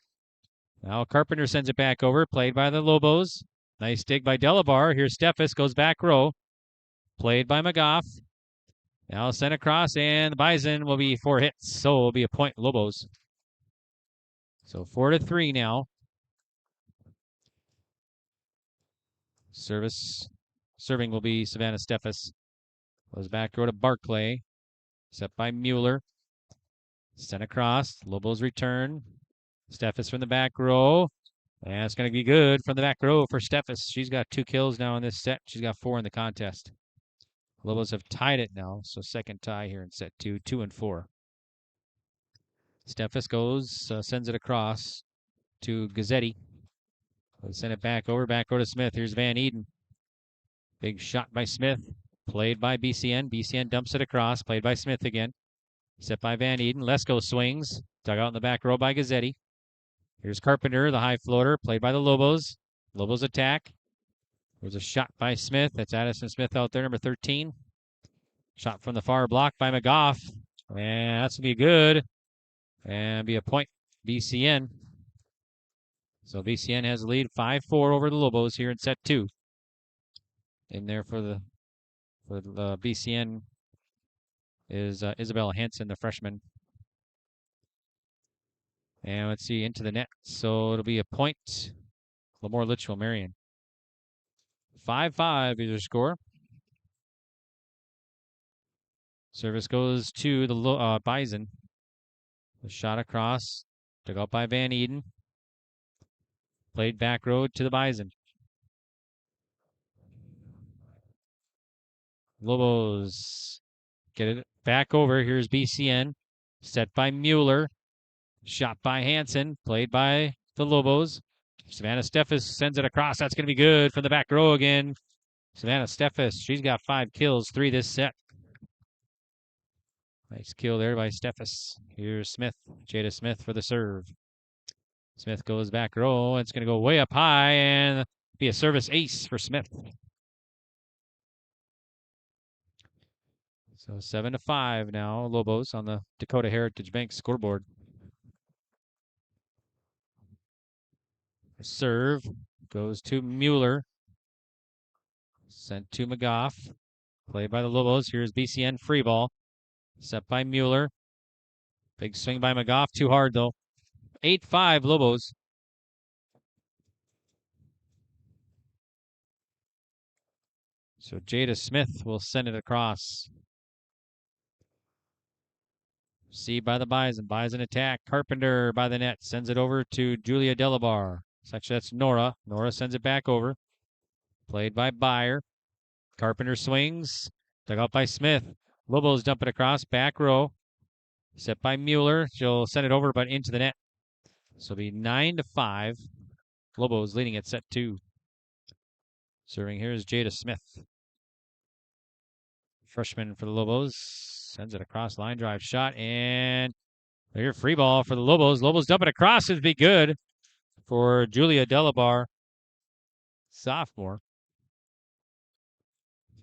Now Carpenter sends it back over. Played by the Lobos. Nice dig by Delabar. Here's Steffes. Goes back row. Played by McGough. Now sent across, and the Bison will be 4 hits. So it will be a point Lobos. So 4-3 now. Serving will be Savannah Steffes. Goes back row to Barclay. Set by Mueller. Sent across. Lobos return. Steffes from the back row. And it's going to be good from the back row for Steffes. She's got 2 kills now in this set. She's got 4 in the contest. Lobos have tied it now. So second tie here in set 2, 2-4. Steffes goes, sends it across to Gazzetti. Send it back row to Smith. Here's Van Eden. Big shot by Smith. Played by BCN. BCN dumps it across. Played by Smith again. Set by Van Eden. Lesko swings. Dug out in the back row by Gazzetti. Here's Carpenter, the high floater. Played by the Lobos. Lobos attack. There's a shot by Smith. That's Addison Smith out there, number 13. Shot from the far block by McGough. And that's going to be good. And be a point BCN. So BCN has the lead 5-4 over the Lobos here in set 2. In there for the BCN is Isabella Hansen, the freshman. And let's see, into the net. So it'll be a point. LaMoure-Litchville, Marion. 5-5 is your score. Service goes to the Bison. The shot across. Dug out by Van Eden. Played back road to the Bison. Lobos get it back over. Here's BCN. Set by Mueller. Shot by Hansen. Played by the Lobos. Savannah Steffes sends it across. That's going to be good from the back row again. Savannah Steffes, she's got 5 kills, 3 this set. Nice kill there by Steffes. Here's Smith. Jada Smith for the serve. Smith goes back row. It's going to go way up high and be a service ace for Smith. So 7-5 now, Lobos on the Dakota Heritage Bank scoreboard. The serve goes to Mueller. Sent to McGough. Played by the Lobos. Here's BCN free ball. Set by Mueller. Big swing by McGough. Too hard though. 8-5 Lobos. So Jada Smith will send it across. See by the Bison. Bison attack. Carpenter by the net. Sends it over to Julia Delabar. Actually, that's Nora. Nora sends it back over. Played by Byer. Carpenter swings. Dug out by Smith. Lobos dump it across. Back row. Set by Mueller. She'll send it over, but into the net. So it'll be 9-5. Lobos leading at set 2. Serving here is Jada Smith. Freshman for the Lobos. Sends it across, line drive shot, and here free ball for the Lobos. Lobos dump it across. It'd be good for Julia Delabar, sophomore.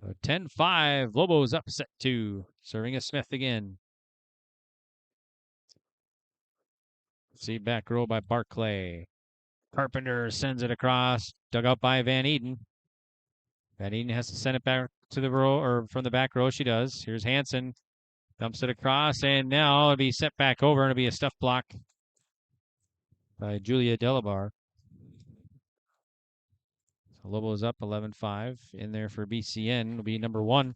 So 10-5, Lobos up set 2. Serving is Smith again. See back row by Barclay. Carpenter sends it across. Dug out by Van Eden. Van Eden has to send it back to the row, or from the back row. She does. Here's Hansen. Dumps it across, and now it'll be sent back over, and it'll be a stuff block by Julia Delabar. So Lobos up 11-5. In there for BCN will be number 1.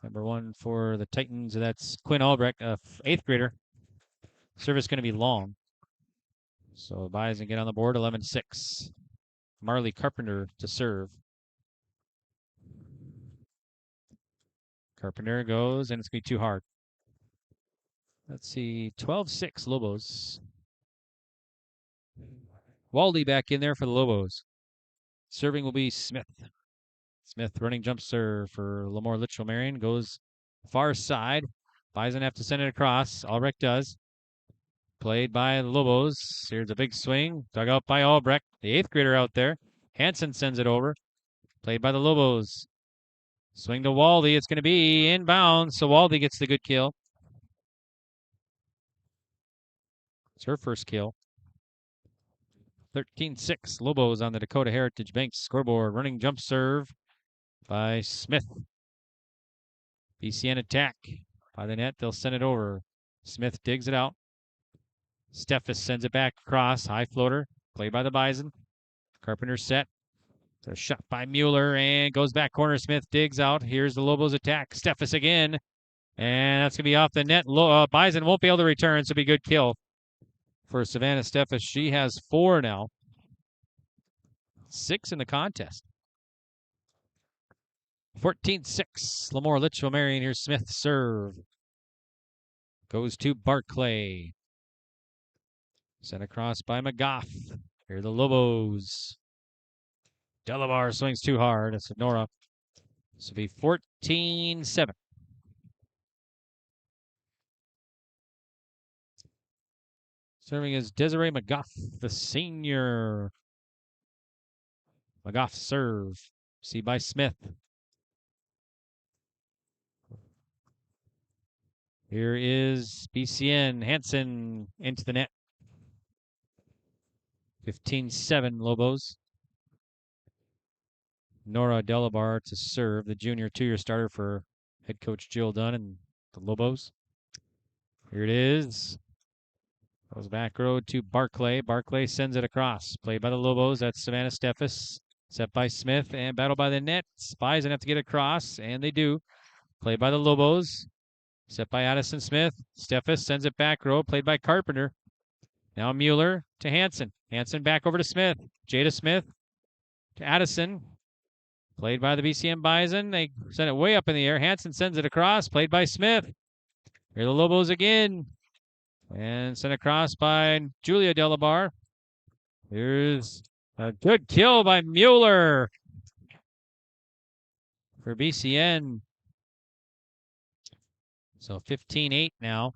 Number 1 for the Titans, that's Quinn Albrecht, 8th grader. Service going to be long. So Bison get on the board, 11-6. Marley Carpenter to serve. Carpenter goes, and it's going to be too hard. Let's see, 12-6 Lobos. Waldy back in there for the Lobos. Serving will be Smith. Smith running jump serve for LaMoure-Litchville. Marion goes far side. Bison have to send it across. Albrecht does. Played by the Lobos. Here's a big swing. Dug out by Albrecht. The 8th grader out there. Hansen sends it over. Played by the Lobos. Swing to Waldy. It's going to be inbound, so Waldy gets the good kill. It's her first kill. 13-6. Lobos on the Dakota Heritage Bank scoreboard. Running jump serve by Smith. BCN attack by the net. They'll send it over. Smith digs it out. Steffes sends it back across. High floater. Played by the Bison. Carpenter set. So shot by Mueller and goes back corner. Smith digs out. Here's the Lobos attack. Steffes again. And that's going to be off the net. Bison won't be able to return, so it'll be a good kill for Savannah Steffes. She has 4 now. 6 in the contest. 14-6. LaMoure-Litchville. Marion. Here's Smith serve. Goes to Barclay. Sent across by McGough. Here are the Lobos. Delabar swings too hard. It's Nora. This will be 14-7. Serving is Desiree McGough, the senior. McGough serve. See by Smith. Here is BCN. Hansen into the net. 15-7 Lobos. Nora Delabar to serve, the junior 2-year starter for head coach Jill Dunn and the Lobos. Here it is. Goes back row to Barclay. Barclay sends it across. Played by the Lobos. That's Savannah Steffes. Set by Smith and battled by the net. Bison have to get across, and they do. Played by the Lobos. Set by Addison Smith. Steffes sends it back row. Played by Carpenter. Now Mueller to Hansen. Hansen back over to Smith. Jada Smith to Addison. Played by the BCM Bison. They send it way up in the air. Hansen sends it across. Played by Smith. Here are the Lobos again. And sent across by Julia Delabar. Here's a good kill by Mueller for BCN. So 15-8 now.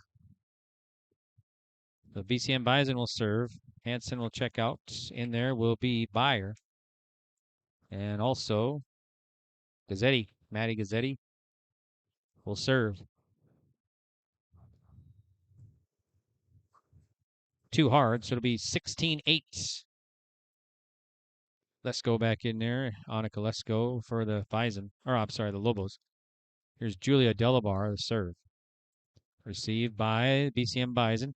The BCM Bison will serve. Hansen will check out. In there will be Byer. And also Gazzetti, Maddie Gazzetti will serve. Too hard, so it'll be 16-8. Let's go back in there. Annika Lesko for the Bison. Or, I'm sorry, the Lobos. Here's Julia Delabar, the serve. Received by BCM Bison.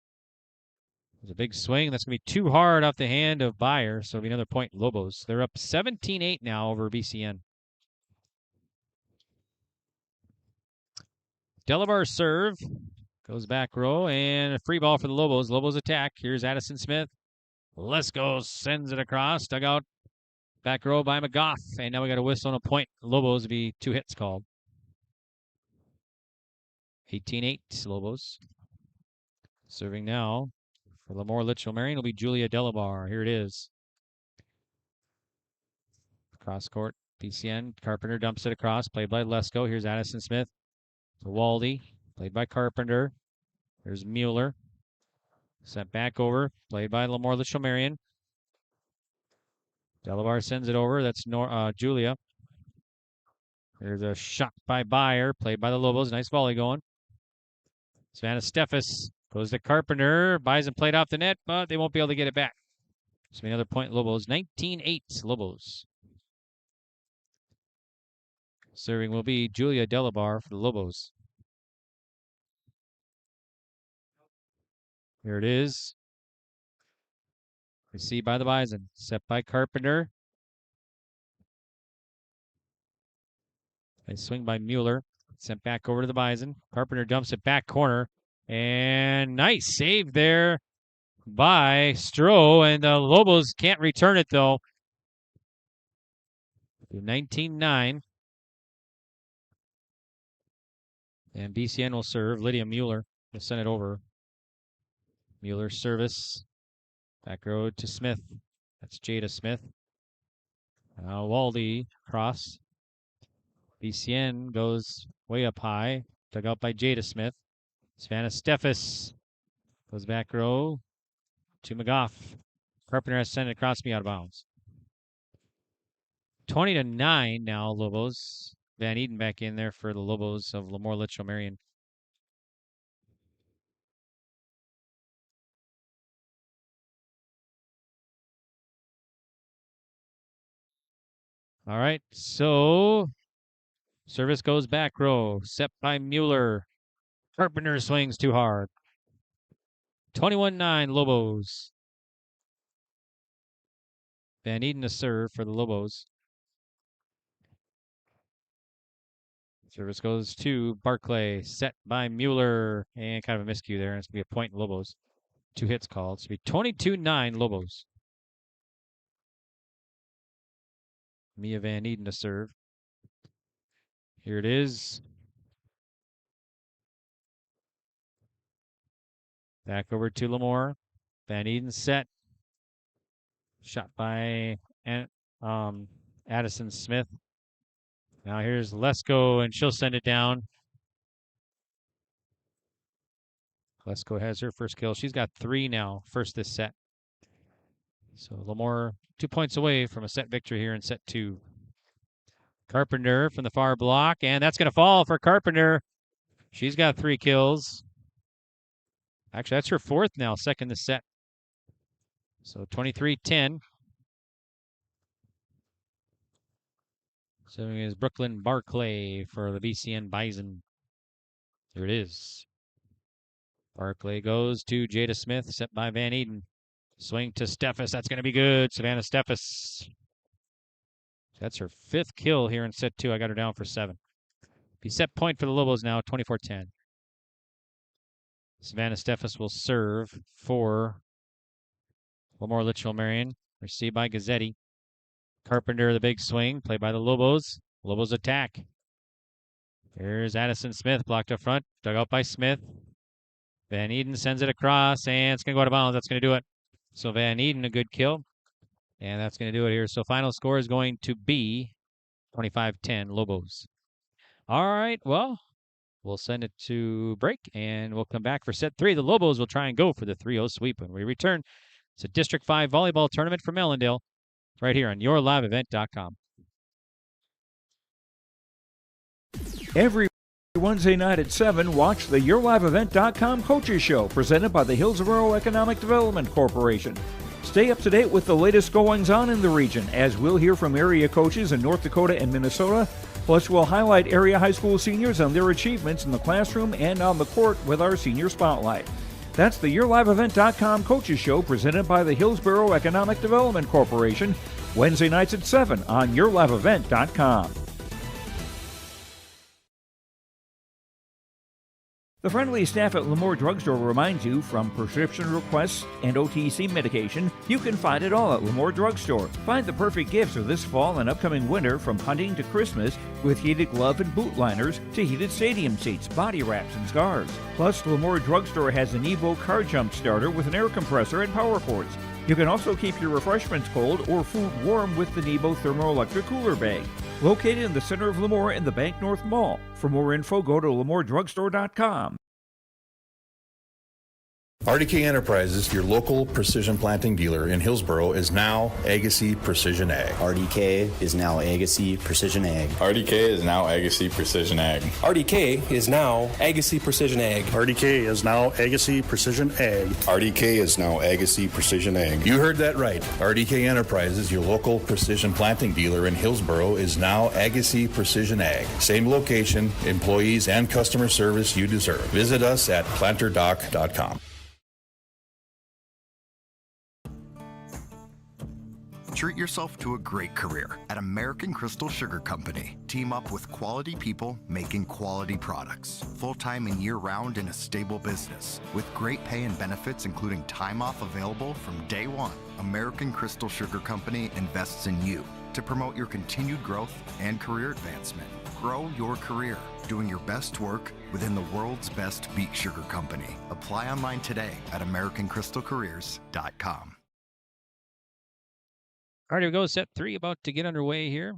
There's a big swing. That's going to be too hard off the hand of Byer, so it'll be another point Lobos. They're up 17-8 now over BCN. Delabar serve. Goes back row, and a free ball for the Lobos. Lobos attack. Here's Addison Smith. Lesko sends it across. Dug out back row by McGough. And now we got a whistle and a point. Lobos will be 2 hits called. 18-8 Lobos. Serving now for LaMoure-Litchville. Marion will be Julia Delabar. Here it is. Cross court. BCN. Carpenter dumps it across. Played by Lesko. Here's Addison Smith. To Waldy. Played by Carpenter. Here's Mueller. Sent back over. Played by LaMoure-Litchville Marion. Delabar sends it over. That's Julia. There's a shot by Byer. Played by the Lobos. Nice volley going. Savannah Steffes goes to Carpenter. Bison played off the net, but they won't be able to get it back. So another point, Lobos. 19-8, Lobos. Serving will be Julia Delabar for the Lobos. Here it is. Received by the Bison. Set by Carpenter. A swing by Mueller. Sent back over to the Bison. Carpenter dumps it back corner. And nice save there by Stroh. And the Lobos can't return it, though. 19-9. And BCN will serve. Lydia Mueller will send it over. Mueller service. Back road to Smith. That's Jada Smith. Now Waldy cross. BCN goes way up high. Dug out by Jada Smith. Savannah Steffes goes back row to McGough. Carpenter has sent it across me out of bounds. 20-9 now, Lobos. Van Eden back in there for the Lobos of LaMoure-Litchville Marion. All right, so service goes back row. Set by Mueller. Carpenter swings too hard. 21-9 Lobos. Van Eden to serve for the Lobos. Service goes to Barclay. Set by Mueller. And kind of a miscue there. It's going to be a point in Lobos. 2 hits called. It's going to be 22-9 Lobos. Mia Van Eden to serve. Here it is. Back over to LaMoure. Van Eden set. Shot by Addison Smith. Now here's Lesko, and she'll send it down. Lesko has her first kill. She's got 3 now, first this set. So LaMoure 2 points away from a set victory here in set 2. Carpenter from the far block, and that's going to fall for Carpenter. She's got 3 kills. Actually, that's her 4th now, second this set. So 23-10. So is Brooklyn Barclay for the BCN Bison. Here it is. Barclay goes to Jada Smith, set by Van Eden. Swing to Steffes. That's going to be good. Savannah Steffes. That's her 5th kill here in set 2. I got her down for 7. Be set point for the Lobos now, 24-10. Savannah Steffes will serve for LaMoure-Litchville Marion. Received by Gazzetti. Carpenter, the big swing, played by the Lobos. Lobos attack. Here's Addison Smith, blocked up front, dug out by Smith. Van Eden sends it across, and it's going to go out of bounds. That's going to do it. So Van Eden, a good kill. And that's going to do it here. So final score is going to be 25-10 Lobos. All right, well, we'll send it to break, and we'll come back for set 3. The Lobos will try and go for the 3-0 sweep when we return. It's a District 5 volleyball tournament from Ellendale right here on yourliveevent.com. Every Wednesday night at 7, watch the yourliveevent.com Coaches Show presented by the Hillsborough Economic Development Corporation. Stay up to date with the latest goings-on in the region, as we'll hear from area coaches in North Dakota and Minnesota. Plus, we'll highlight area high school seniors and their achievements in the classroom and on the court with our Senior Spotlight. That's the yourliveevent.com Coaches Show presented by the Hillsborough Economic Development Corporation, Wednesday nights at 7 on yourliveevent.com. The friendly staff at LaMoure Drugstore reminds you, from prescription requests and OTC medication, you can find it all at LaMoure Drugstore. Find the perfect gifts for this fall and upcoming winter, from hunting to Christmas, with heated glove and boot liners to heated stadium seats, body wraps, and scarves. Plus, LaMoure Drugstore has an Evo car jump starter with an air compressor and power cords. You can also keep your refreshments cold or food warm with the Nebo Thermoelectric Cooler Bag. Located in the center of LaMoure in the Bank North Mall. For more info, go to LaMoureDrugstore.com. RDK Enterprises, your local precision planting dealer in Hillsboro, is now Agassi Precision Ag. RDK is now Agassi Precision Ag. RDK is now Agassi Precision Ag. RDK is now Agassi Precision Ag. RDK is now Agassi Precision Ag. RDK is now Agassi Precision Ag. You heard that right. RDK Enterprises, your local precision planting dealer in Hillsboro, is now Agassi Precision Ag. Same location, employees, and customer service you deserve. Visit us at planterdoc.com. Treat yourself to a great career at American Crystal Sugar Company. Team up with quality people making quality products. Full-time and year-round in a stable business. With great pay and benefits including time off available from day one. American Crystal Sugar Company invests in you to promote your continued growth and career advancement. Grow your career doing your best work within the world's best beet sugar company. Apply online today at AmericanCrystalCareers.com. All right, here we go. Set 3 about to get underway here.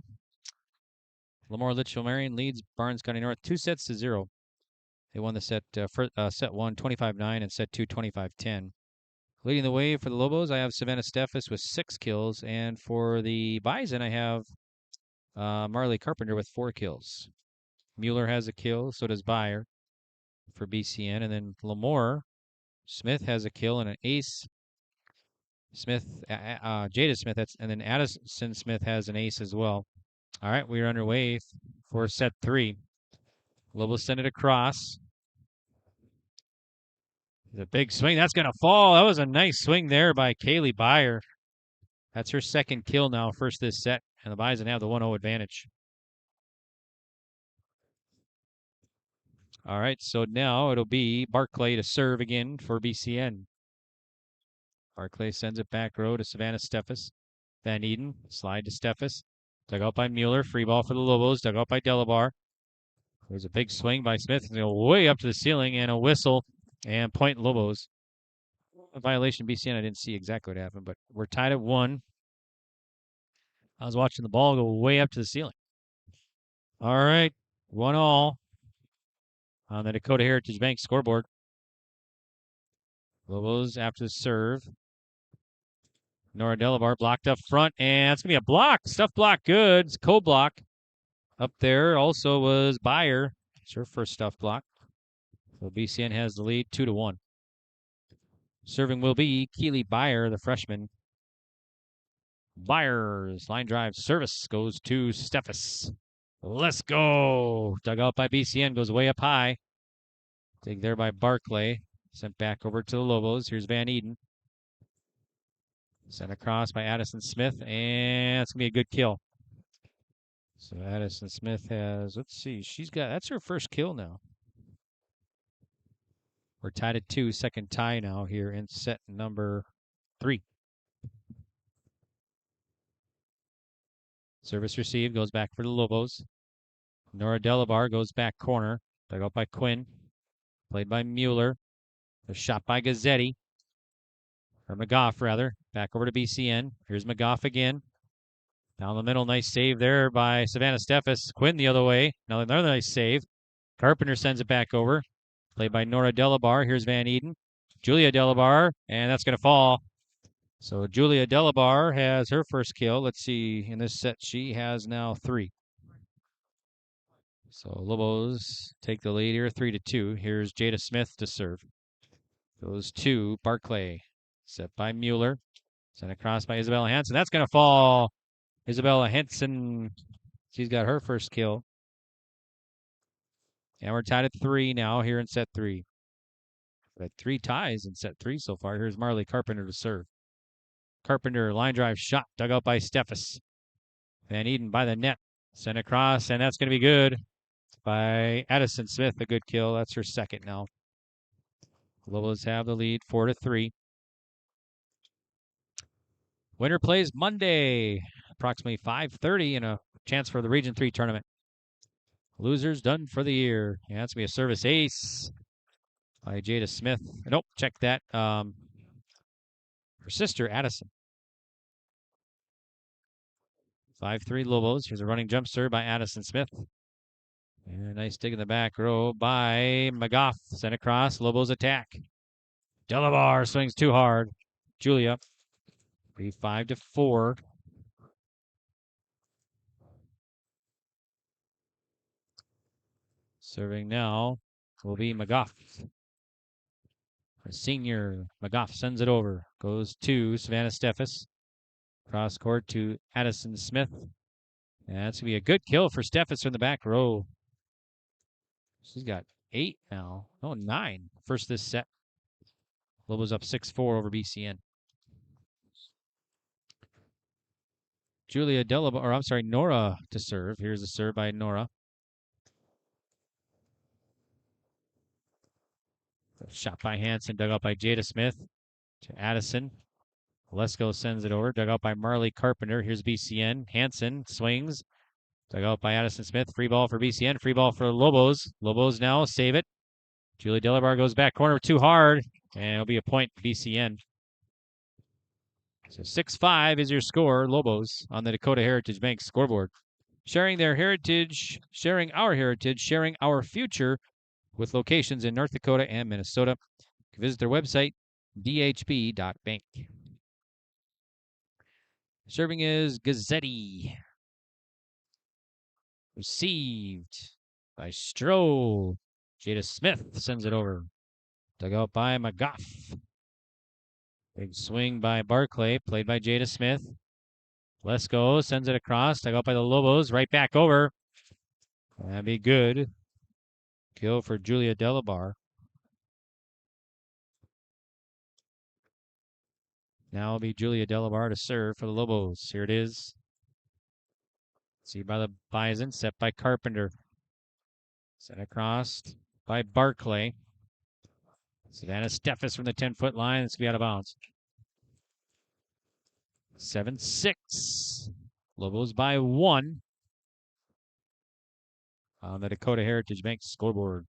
LaMoure-Litchville Marion leads Barnes County North 2-0. They won the set 1 25-9 and set 2 25-10. Leading the way for the Lobos, I have Savannah Steffes with 6 kills. And for the Bison, I have Marley Carpenter with 4 kills. Mueller has a kill, so does Byer for BCN. And then LaMoure Smith has a kill and an ace. Jada Smith, and then Addison Smith has an ace as well. All right, we are underway for set 3. Lobos send it across. The big swing, that's going to fall. That was a nice swing there by Kaylee Byer. That's her second kill now, first this set, and the Bison have the 1-0 advantage. All right, so now it'll be Barclay to serve again for BCN. Barclay sends it back row to Savannah Steffes. Van Eden, slide to Steffes. Dug out by Mueller. Free ball for the Lobos. Dug out by Delabar. There's a big swing by Smith. Way up to the ceiling and a whistle. And point Lobos. A violation BCN. I didn't see exactly what happened, but we're tied at 1. I was watching the ball go way up to the ceiling. All right. 1-1 on the Dakota Heritage Bank scoreboard. Lobos after the serve. Nora Delabar blocked up front, and it's going to be a block. Stuff block good. It's cold block. Up there also was Byer. It's her first stuff block. So BCN has the lead 2-1. Serving will be Keely Byer, the freshman. Byer's line drive service goes to Steffes. Let's go. Dug out by BCN, goes way up high. Dig there by Barclay. Sent back over to the Lobos. Here's Van Eden. Sent across by Addison Smith, and it's going to be a good kill. So Addison Smith has, let's see, that's her first kill now. We're tied at 2, second tie now here in set number 3. Service received, goes back for the Lobos. Nora Delabar goes back corner. Dug out by Quinn. Played by Mueller. A shot by Gazzetti. Or McGough, rather. Back over to BCN. Here's McGough again. Down the middle, nice save there by Savannah Steffes. Quinn the other way. Another nice save. Carpenter sends it back over. Played by Nora Delabar. Here's Van Eden. Julia Delabar, and that's going to fall. So Julia Delabar has her first kill. Let's see, in this set, she has now 3. So Lobos take the lead here, 3-2. Here's Jada Smith to serve. Goes to Barclay. Set by Mueller. Sent across by Isabella Hansen. That's going to fall. Isabella Hansen, she's got her first kill. And we're tied at 3 now here in set 3. We've had 3 ties in set 3 so far. Here's Marley Carpenter to serve. Carpenter, line drive shot, dug out by Steffes. Van Eden by the net. Sent across, and that's going to be good by Addison Smith. A good kill. That's her second now. Lobos have the lead 4-3. Winner plays Monday, approximately 5:30, in a chance for the Region 3 tournament. Losers done for the year. Yeah, that's going to be a service ace by Jada Smith. Nope, check that. Her sister, Addison. 5-3 Lobos. Here's a running jump serve by Addison Smith. And a nice dig in the back row by McGough. Sent across. Lobos attack. Delabar swings too hard. Julia. 5-4. Serving now will be McGough. A senior. McGough sends it over. Goes to Savannah Steffes. Cross court to Addison Smith. And that's going to be a good kill for Steffes from the back row. She's got 8 now. Oh, 9. First this set. Lobos up 6-4 over BCN. Nora to serve. Here's a serve by Nora. Shot by Hanson, dug out by Jada Smith to Addison. Lesko sends it over, dug out by Marley Carpenter. Here's BCN. Hanson swings, dug out by Addison Smith. Free ball for BCN, free ball for Lobos. Lobos now save it. Julie Delabar goes back corner too hard, and it'll be a point for BCN. So 6-5 is your score, Lobos, on the Dakota Heritage Bank scoreboard. Sharing their heritage, sharing our heritage, sharing our future with locations in North Dakota and Minnesota. You can visit their website, dhb.bank. Serving is Gazzetti. Received by Stroh. Jada Smith sends it over. Dug out by McGough. Big swing by Barclay, played by Jada Smith. Lesko sends it across, dug out by the Lobos, right back over. That'd be good. Kill for Julia Delabar. Now it'll be Julia Delabar to serve for the Lobos. Here it is. See by the Bison, set by Carpenter. Sent across by Barclay. Savannah Steffes from the 10-foot line. It's going to be out of bounds. 7-6. Lobos by 1 on the Dakota Heritage Bank scoreboard.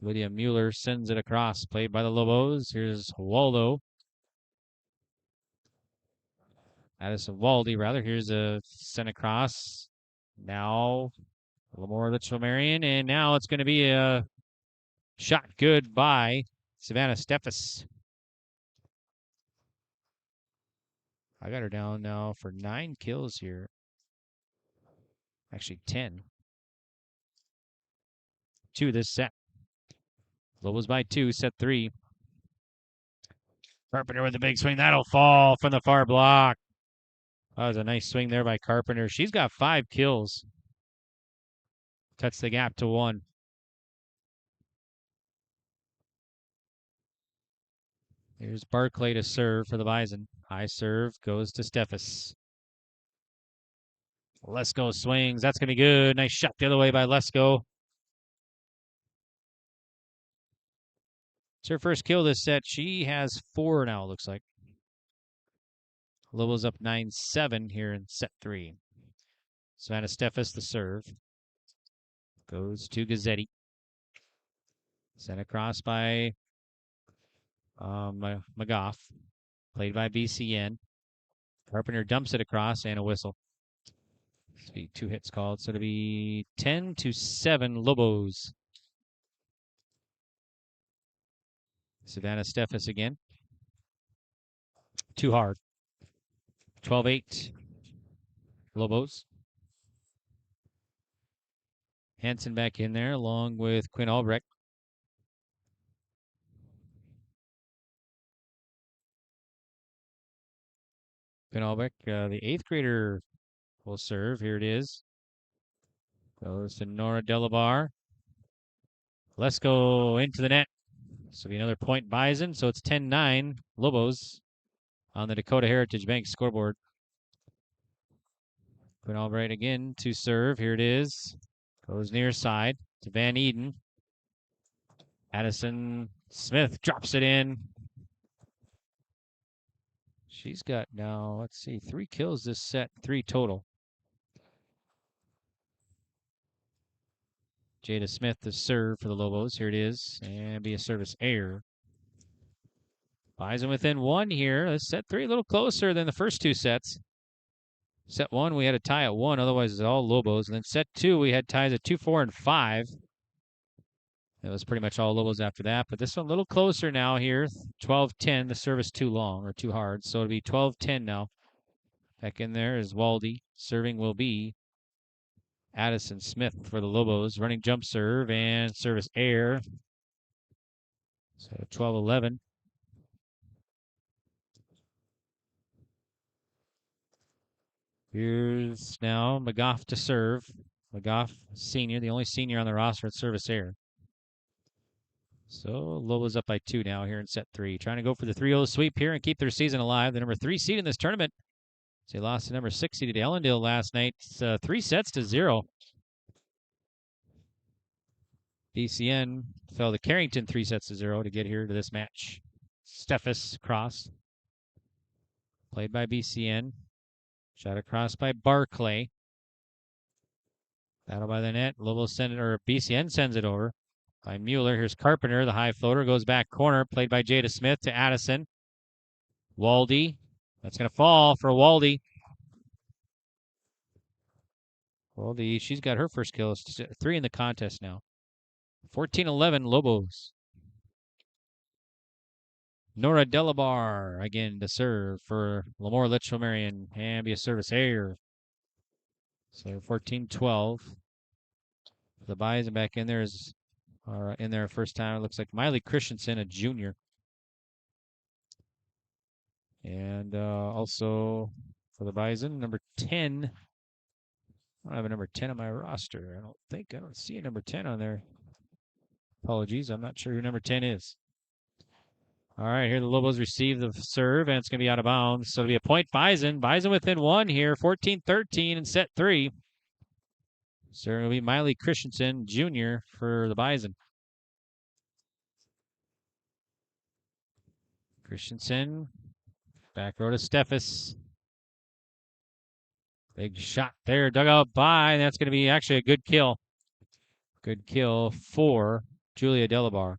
Lydia Mueller sends it across. Played by the Lobos. Here's Waldo. Addison Waldy, rather. Here's a sent across. Now, LaMoure-Litchville Marion. And now it's going to be a shot good by Savannah Steffes. I got her down now for 9 kills here. Actually, 10. 2 this set. Lobos by 2, set 3. Carpenter with the big swing. That'll fall from the far block. That was a nice swing there by Carpenter. She's got 5 kills. Cuts the gap to 1. Here's Barclay to serve for the Bison. High serve goes to Steffes. Lesko swings. That's going to be good. Nice shot the other way by Lesko. It's her first kill this set. She has 4 now, it looks like. Lobos up 9-7 here in set 3. Savannah Steffes the serve. Goes to Gazzetti. Sent across by McGough. Played by BCN. Carpenter dumps it across and a whistle. This will be 2 hits called. So it'll be 10-7 Lobos. Savannah Steffes again. Too hard. 12-8 Lobos. Hanson back in there along with Quinn Albrecht. Quinn Albrecht, the 8th grader, will serve. Here it is. Goes to Nora Delabar. Let's go into the net. So it'll be another point Bison. So it's 10-9 Lobos on the Dakota Heritage Bank scoreboard. Quinn Albright again to serve. Here it is. Goes near side to Van Eden. Addison Smith drops it in. She's got now, let's see, 3 kills this set, 3 total. Jada Smith to serve for the Lobos. Here it is. And be a service error. Bison within 1 here. This set 3 a little closer than the first 2 sets. Set 1, we had a tie at 1. Otherwise, it's all Lobos. And then set 2, we had ties at 2, 4, and 5. It was pretty much all Lobos after that. But this one a little closer now here. 12-10. The service too long or too hard. So it'll be 12-10 now. Back in there is Waldy. Serving will be Addison Smith for the Lobos. Running jump serve and service air. So 12-11. Here's now McGough to serve. McGough, senior, the only senior on the roster at service air. So Lobos up by 2 now here in set 3. Trying to go for the 3-0 sweep here and keep their season alive. The number 3 seed in this tournament. They lost to number 6 seed at Ellendale last night. 3-0. BCN fell to Carrington 3-0 to get here to this match. Steffes cross. Played by BCN. Shot across by Barclay. Battle by the net. Lobos send it, or BCN sends it over by Mueller. Here's Carpenter. The high floater goes back corner. Played by Jada Smith to Addison. Waldy. That's going to fall for Waldy. Waldy, she's got her first kill. It's 3 in the contest now. 14-11 Lobos. Nora Delabar again to serve for LaMoure-Litchville Marion. And be a service air. So 14-12. The Bison back in there is in there first time. It looks like Miley Christensen, a junior. And also for the Bison, number 10. I don't have a number 10 on my roster. I don't see a number 10 on there. Apologies, I'm not sure who number 10 is. All right, here the Lobos receive the serve, and it's going to be out of bounds. So it'll be a point Bison. Bison within 1 here, 14-13 in set 3. So it'll be Miley Christensen, junior, for the Bison. Christensen, back row to Steffes. Big shot there, dug out by, and that's going to be actually a good kill. Good kill for Julia Delabar.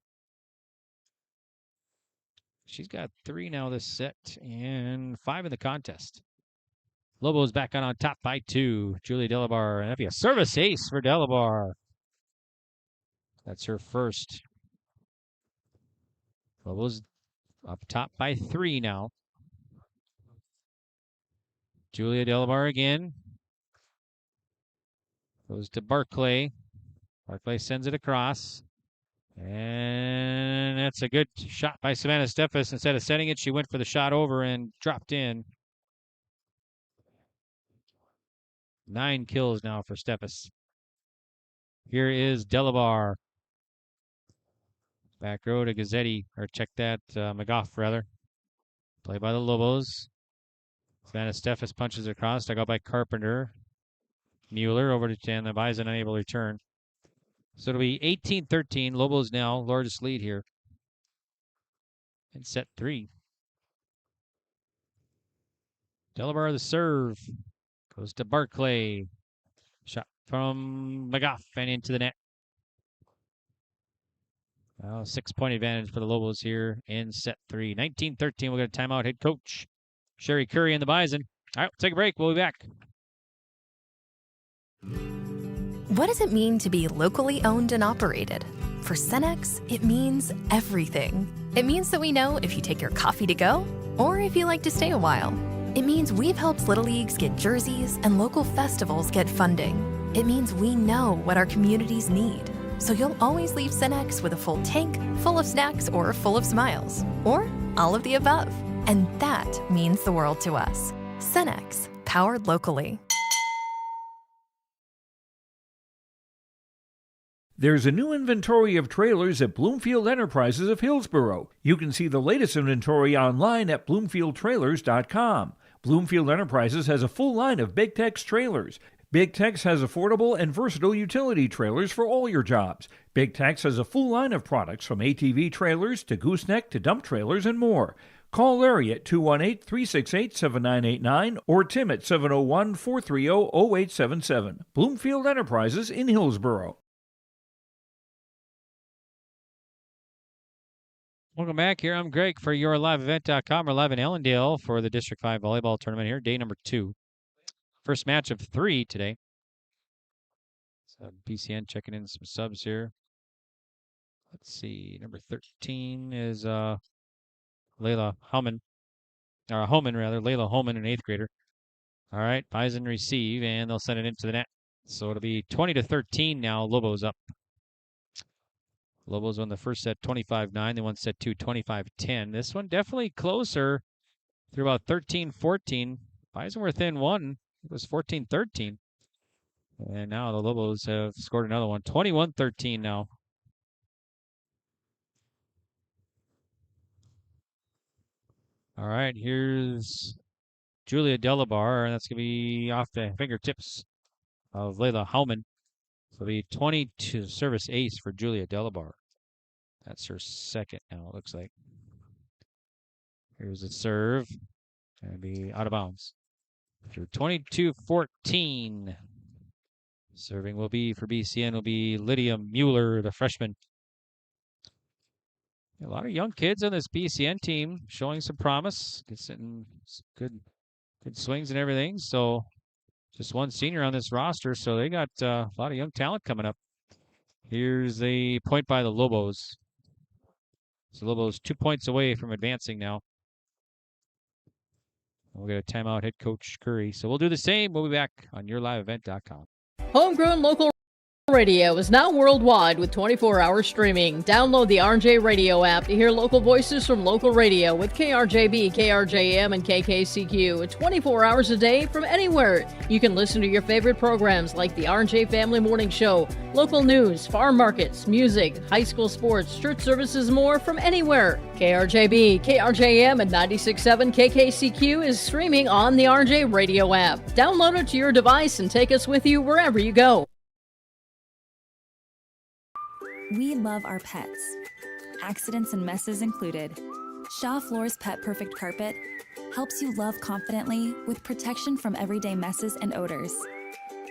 She's got 3 now this set and 5 in the contest. Lobos back on top by 2. Julia Delabar, and that'd be a service ace for Delabar. That's her first. Lobos up top by 3 now. Julia Delabar again. Goes to Barclay. Barclay sends it across. And that's a good shot by Savannah Steffes. Instead of setting it, she went for the shot over and dropped in. 9 kills now for Steffes. Here is Delabar. Back row to Gazzetti, or check that, McGough rather. Play by the Lobos. Savannah Steffes punches across. Dug out by Carpenter. Mueller over to 10. The Bison unable to return. So it'll be 18-13. Lobos now largest lead here in set 3. Delabar the serve. Goes to Barclay. Shot from McGough and into the net. Well, 6-point advantage for the Lobos here in set 3. 19-13. We'll get a timeout. Head coach Sherry Curry and the Bison. All right, we'll take a break. We'll be back. What does it mean to be locally owned and operated? For Cenex, it means everything. It means that we know if you take your coffee to go or if you like to stay a while. It means we've helped Little Leagues get jerseys and local festivals get funding. It means we know what our communities need. So you'll always leave Cenex with a full tank, full of snacks, or full of smiles. Or all of the above. And that means the world to us. Cenex, powered locally. There's a new inventory of trailers at Bloomfield Enterprises of Hillsborough. You can see the latest inventory online at bloomfieldtrailers.com. Bloomfield Enterprises has a full line of Big Tex trailers. Big Tex has affordable and versatile utility trailers for all your jobs. Big Tex has a full line of products from ATV trailers to gooseneck to dump trailers and more. Call Larry at 218-368-7989 or Tim at 701-430-0877. Bloomfield Enterprises in Hillsborough. Welcome back. Here I'm Greg for YourLiveEvent.com. We're live in Ellendale for the District 5 Volleyball Tournament here, day number 2. First match of 3 today. So BCN checking in some subs here. Let's see. Number 13 is Layla Homan. Or Homan, rather. Layla Homan, an 8th grader. All right. Bison receive, and they'll send it into the net. So it'll be 20-13 now. Lobos up. Lobos won the first set 25-9. They won set 2 25-10. This one definitely closer through about 13-14. Bison were within 1. It was 14-13. And now the Lobos have scored another one. 21-13 now. All right, here's Julia Delabar, and that's going to be off the fingertips of Layla Hauman. So it'll be 22 service ace for Julia Delabar. That's her second now, it looks like. Here's a serve. Going to be out of bounds. 22-14. Serving will be for BCN will be Lydia Mueller, the freshman. A lot of young kids on this BCN team showing some promise. Getting good swings and everything. So just one senior on this roster. So they got a lot of young talent coming up. Here's a point by the Lobos. So Lobos 2 points away from advancing now. We'll get a timeout, head coach Curry. So we'll do the same. We'll be back on YourLiveEvent.com. Homegrown local radio is now worldwide with 24-hour streaming. Download the RJ Radio app to hear local voices from local radio with KRJB, KRJM, and KKCQ 24 hours a day from anywhere. You can listen to your favorite programs like the RJ Family Morning Show, local news, farm markets, music, high school sports, church services, more from anywhere. KRJB, KRJM, and 96.7 KKCQ is streaming on the RJ Radio app. Download it to your device and take us with you wherever you go. We love our pets, accidents and messes included. Shaw Floor's Pet Perfect Carpet helps you love confidently with protection from everyday messes and odors.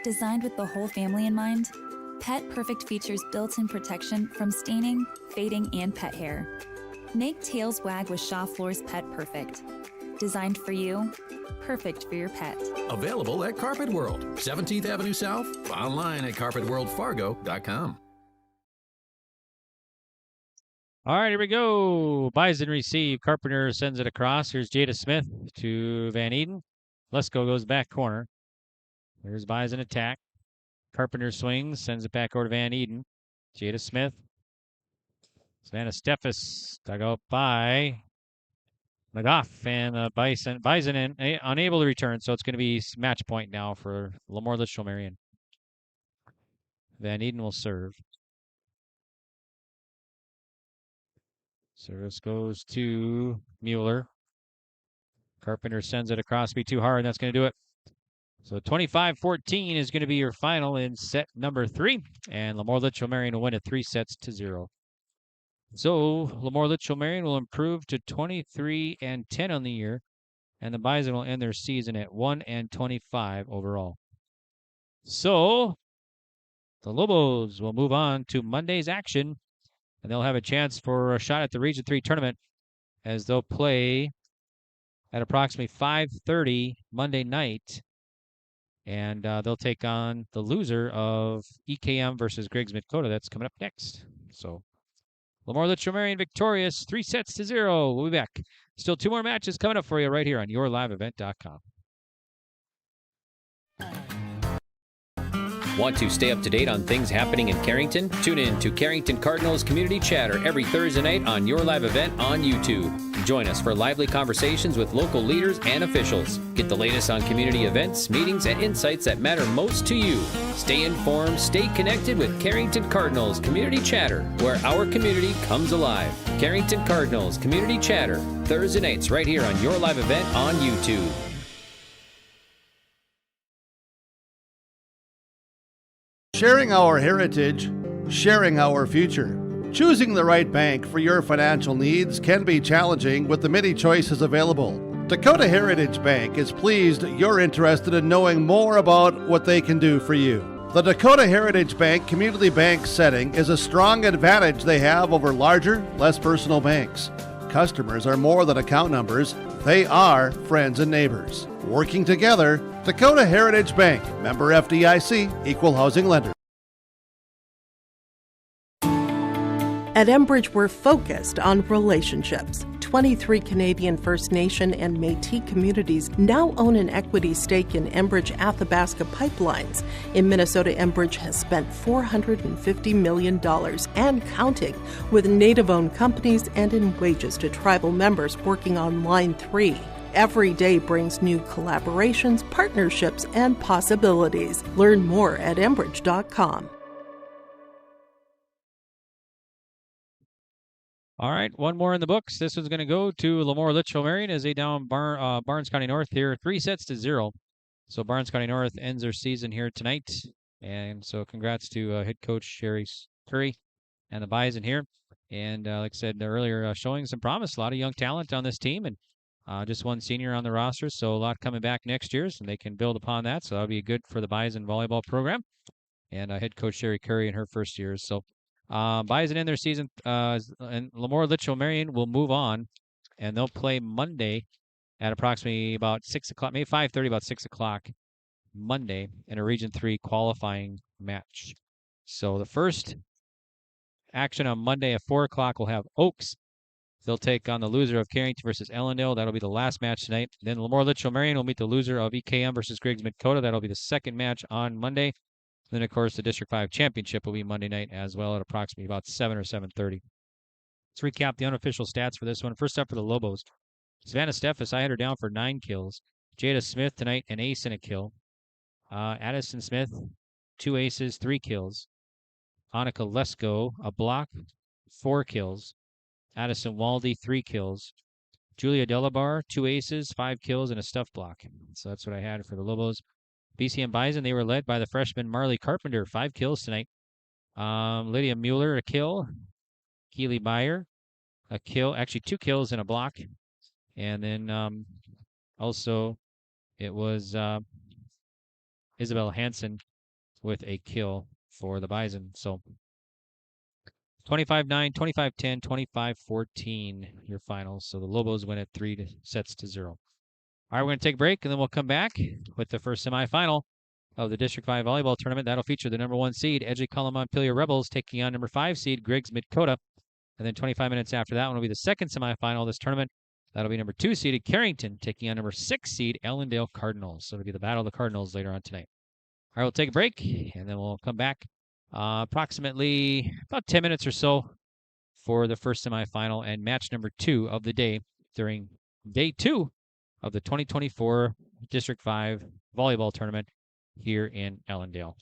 Designed with the whole family in mind, Pet Perfect features built-in protection from staining, fading, and pet hair. Make tails wag with Shaw Floor's Pet Perfect. Designed for you, perfect for your pet. Available at Carpet World, 17th Avenue South, online at carpetworldfargo.com. All right, here we go. Bison receive. Carpenter sends it across. Here's Jada Smith to Van Eden. Lesko goes back corner. Here's Bison attack. Carpenter swings, sends it back over to Van Eden. Jada Smith. Savannah Steffes dug out by McGough, and Bison unable to return, so it's going to be match point now for LaMoure-Litchville Marion. Van Eden will serve. Service goes to Mueller. Carpenter sends it across, be too hard, and that's going to do it. So 25-14 is going to be your final in set number 3, and LaMoure-Litchville Marion will win it 3-0. So LaMoure-Litchville Marion will improve to 23-10 on the year, and the Bison will end their season at 1-25 overall. So the Lobos will move on to Monday's action, and they'll have a chance for a shot at the Region 3 tournament as they'll play at approximately 5:30 Monday night. And they'll take on the loser of EKM versus Griggs Midkota. That's coming up next. So LaMoure-Litchville Marion victorious 3-0. We'll be back. Still 2 more matches coming up for you right here on YourLiveEvent.com. Want to stay up to date on things happening in Carrington? Tune in to Carrington Cardinals Community Chatter every Thursday night on Your Live Event on YouTube. Join us for lively conversations with local leaders and officials. Get the latest on community events, meetings, and insights that matter most to you. Stay informed, stay connected with Carrington Cardinals Community Chatter, where our community comes alive. Carrington Cardinals Community Chatter, Thursday nights right here on Your Live Event on YouTube. Sharing our heritage, sharing our future. Choosing the right bank for your financial needs can be challenging with the many choices available. Dakota Heritage Bank is pleased you're interested in knowing more about what they can do for you. The Dakota Heritage Bank community bank setting is a strong advantage they have over larger, less personal banks. Customers are more than account numbers, they are friends and neighbors. Working together, Dakota Heritage Bank, member FDIC, equal housing lender. At Enbridge, we're focused on relationships. 23 Canadian First Nation and Métis communities now own an equity stake in Enbridge Athabasca pipelines. In Minnesota, Enbridge has spent $450 million and counting with Native-owned companies and in wages to tribal members working on Line 3. Every day brings new collaborations, partnerships, and possibilities. Learn more at Enbridge.com. All right, one more in the books. This one's going to go to LaMoure-Litchville, Marion as they down Barnes County North here, 3-0. So Barnes County North ends their season here tonight. And so congrats to head coach Sherry Curry and the Bison here. And like I said earlier, showing some promise, a lot of young talent on this team, and just one senior on the roster. So a lot coming back next year, so they can build upon that. So that'll be good for the Bison volleyball program. And head coach Sherry Curry in her first year. So Bison in their season, and LaMoure-Litchville Marion will move on, and they'll play Monday at approximately about 6 o'clock, maybe 5:30, about 6 o'clock Monday in a Region 3 qualifying match. So the first action on Monday at 4 o'clock will have Oaks. They'll take on the loser of Carrington versus Ellendale. That'll be the last match tonight. Then LaMoure-Litchville Marion will meet the loser of EKM versus Griggs Midkota. That'll be the second match on Monday. Then, of course, the District 5 Championship will be Monday night as well at approximately about 7 or 7:30. Let's recap the unofficial stats for this one. First up for the Lobos. Savannah Steffes, I had her down for 9 kills. Jada Smith tonight, an ace and a kill. Addison Smith, 2 aces, 3 kills. Annika Lesko, a block, 4 kills. Addison Waldy, 3 kills. Julia Delabar, 2 aces, 5 kills, and a stuff block. So that's what I had for the Lobos. BCM Bison, they were led by the freshman Marley Carpenter, 5 kills tonight. Lydia Mueller, a kill. Keely Byer, a kill. Actually, 2 kills and a block. And then also it was Isabel Hansen with a kill for the Bison. So 25-9, 25-10, 25-14, your finals. So the Lobos win at 3-0. All right, we're going to take a break, and then we'll come back with the first semifinal of the District 5 volleyball tournament. That'll feature the number 1 seed, Edgley-Montpelier Rebels, taking on number 5 seed, Griggs Midkota. And then 25 minutes after that one will be the second semifinal of this tournament. That'll be number 2 seeded Carrington, taking on number 6 seed, Ellendale Cardinals. So it'll be the Battle of the Cardinals later on tonight. All right, we'll take a break, and then we'll come back approximately about 10 minutes or so for the first semifinal and match number 2 of the day during day 2 of the 2024 District 5 volleyball tournament here in Ellendale.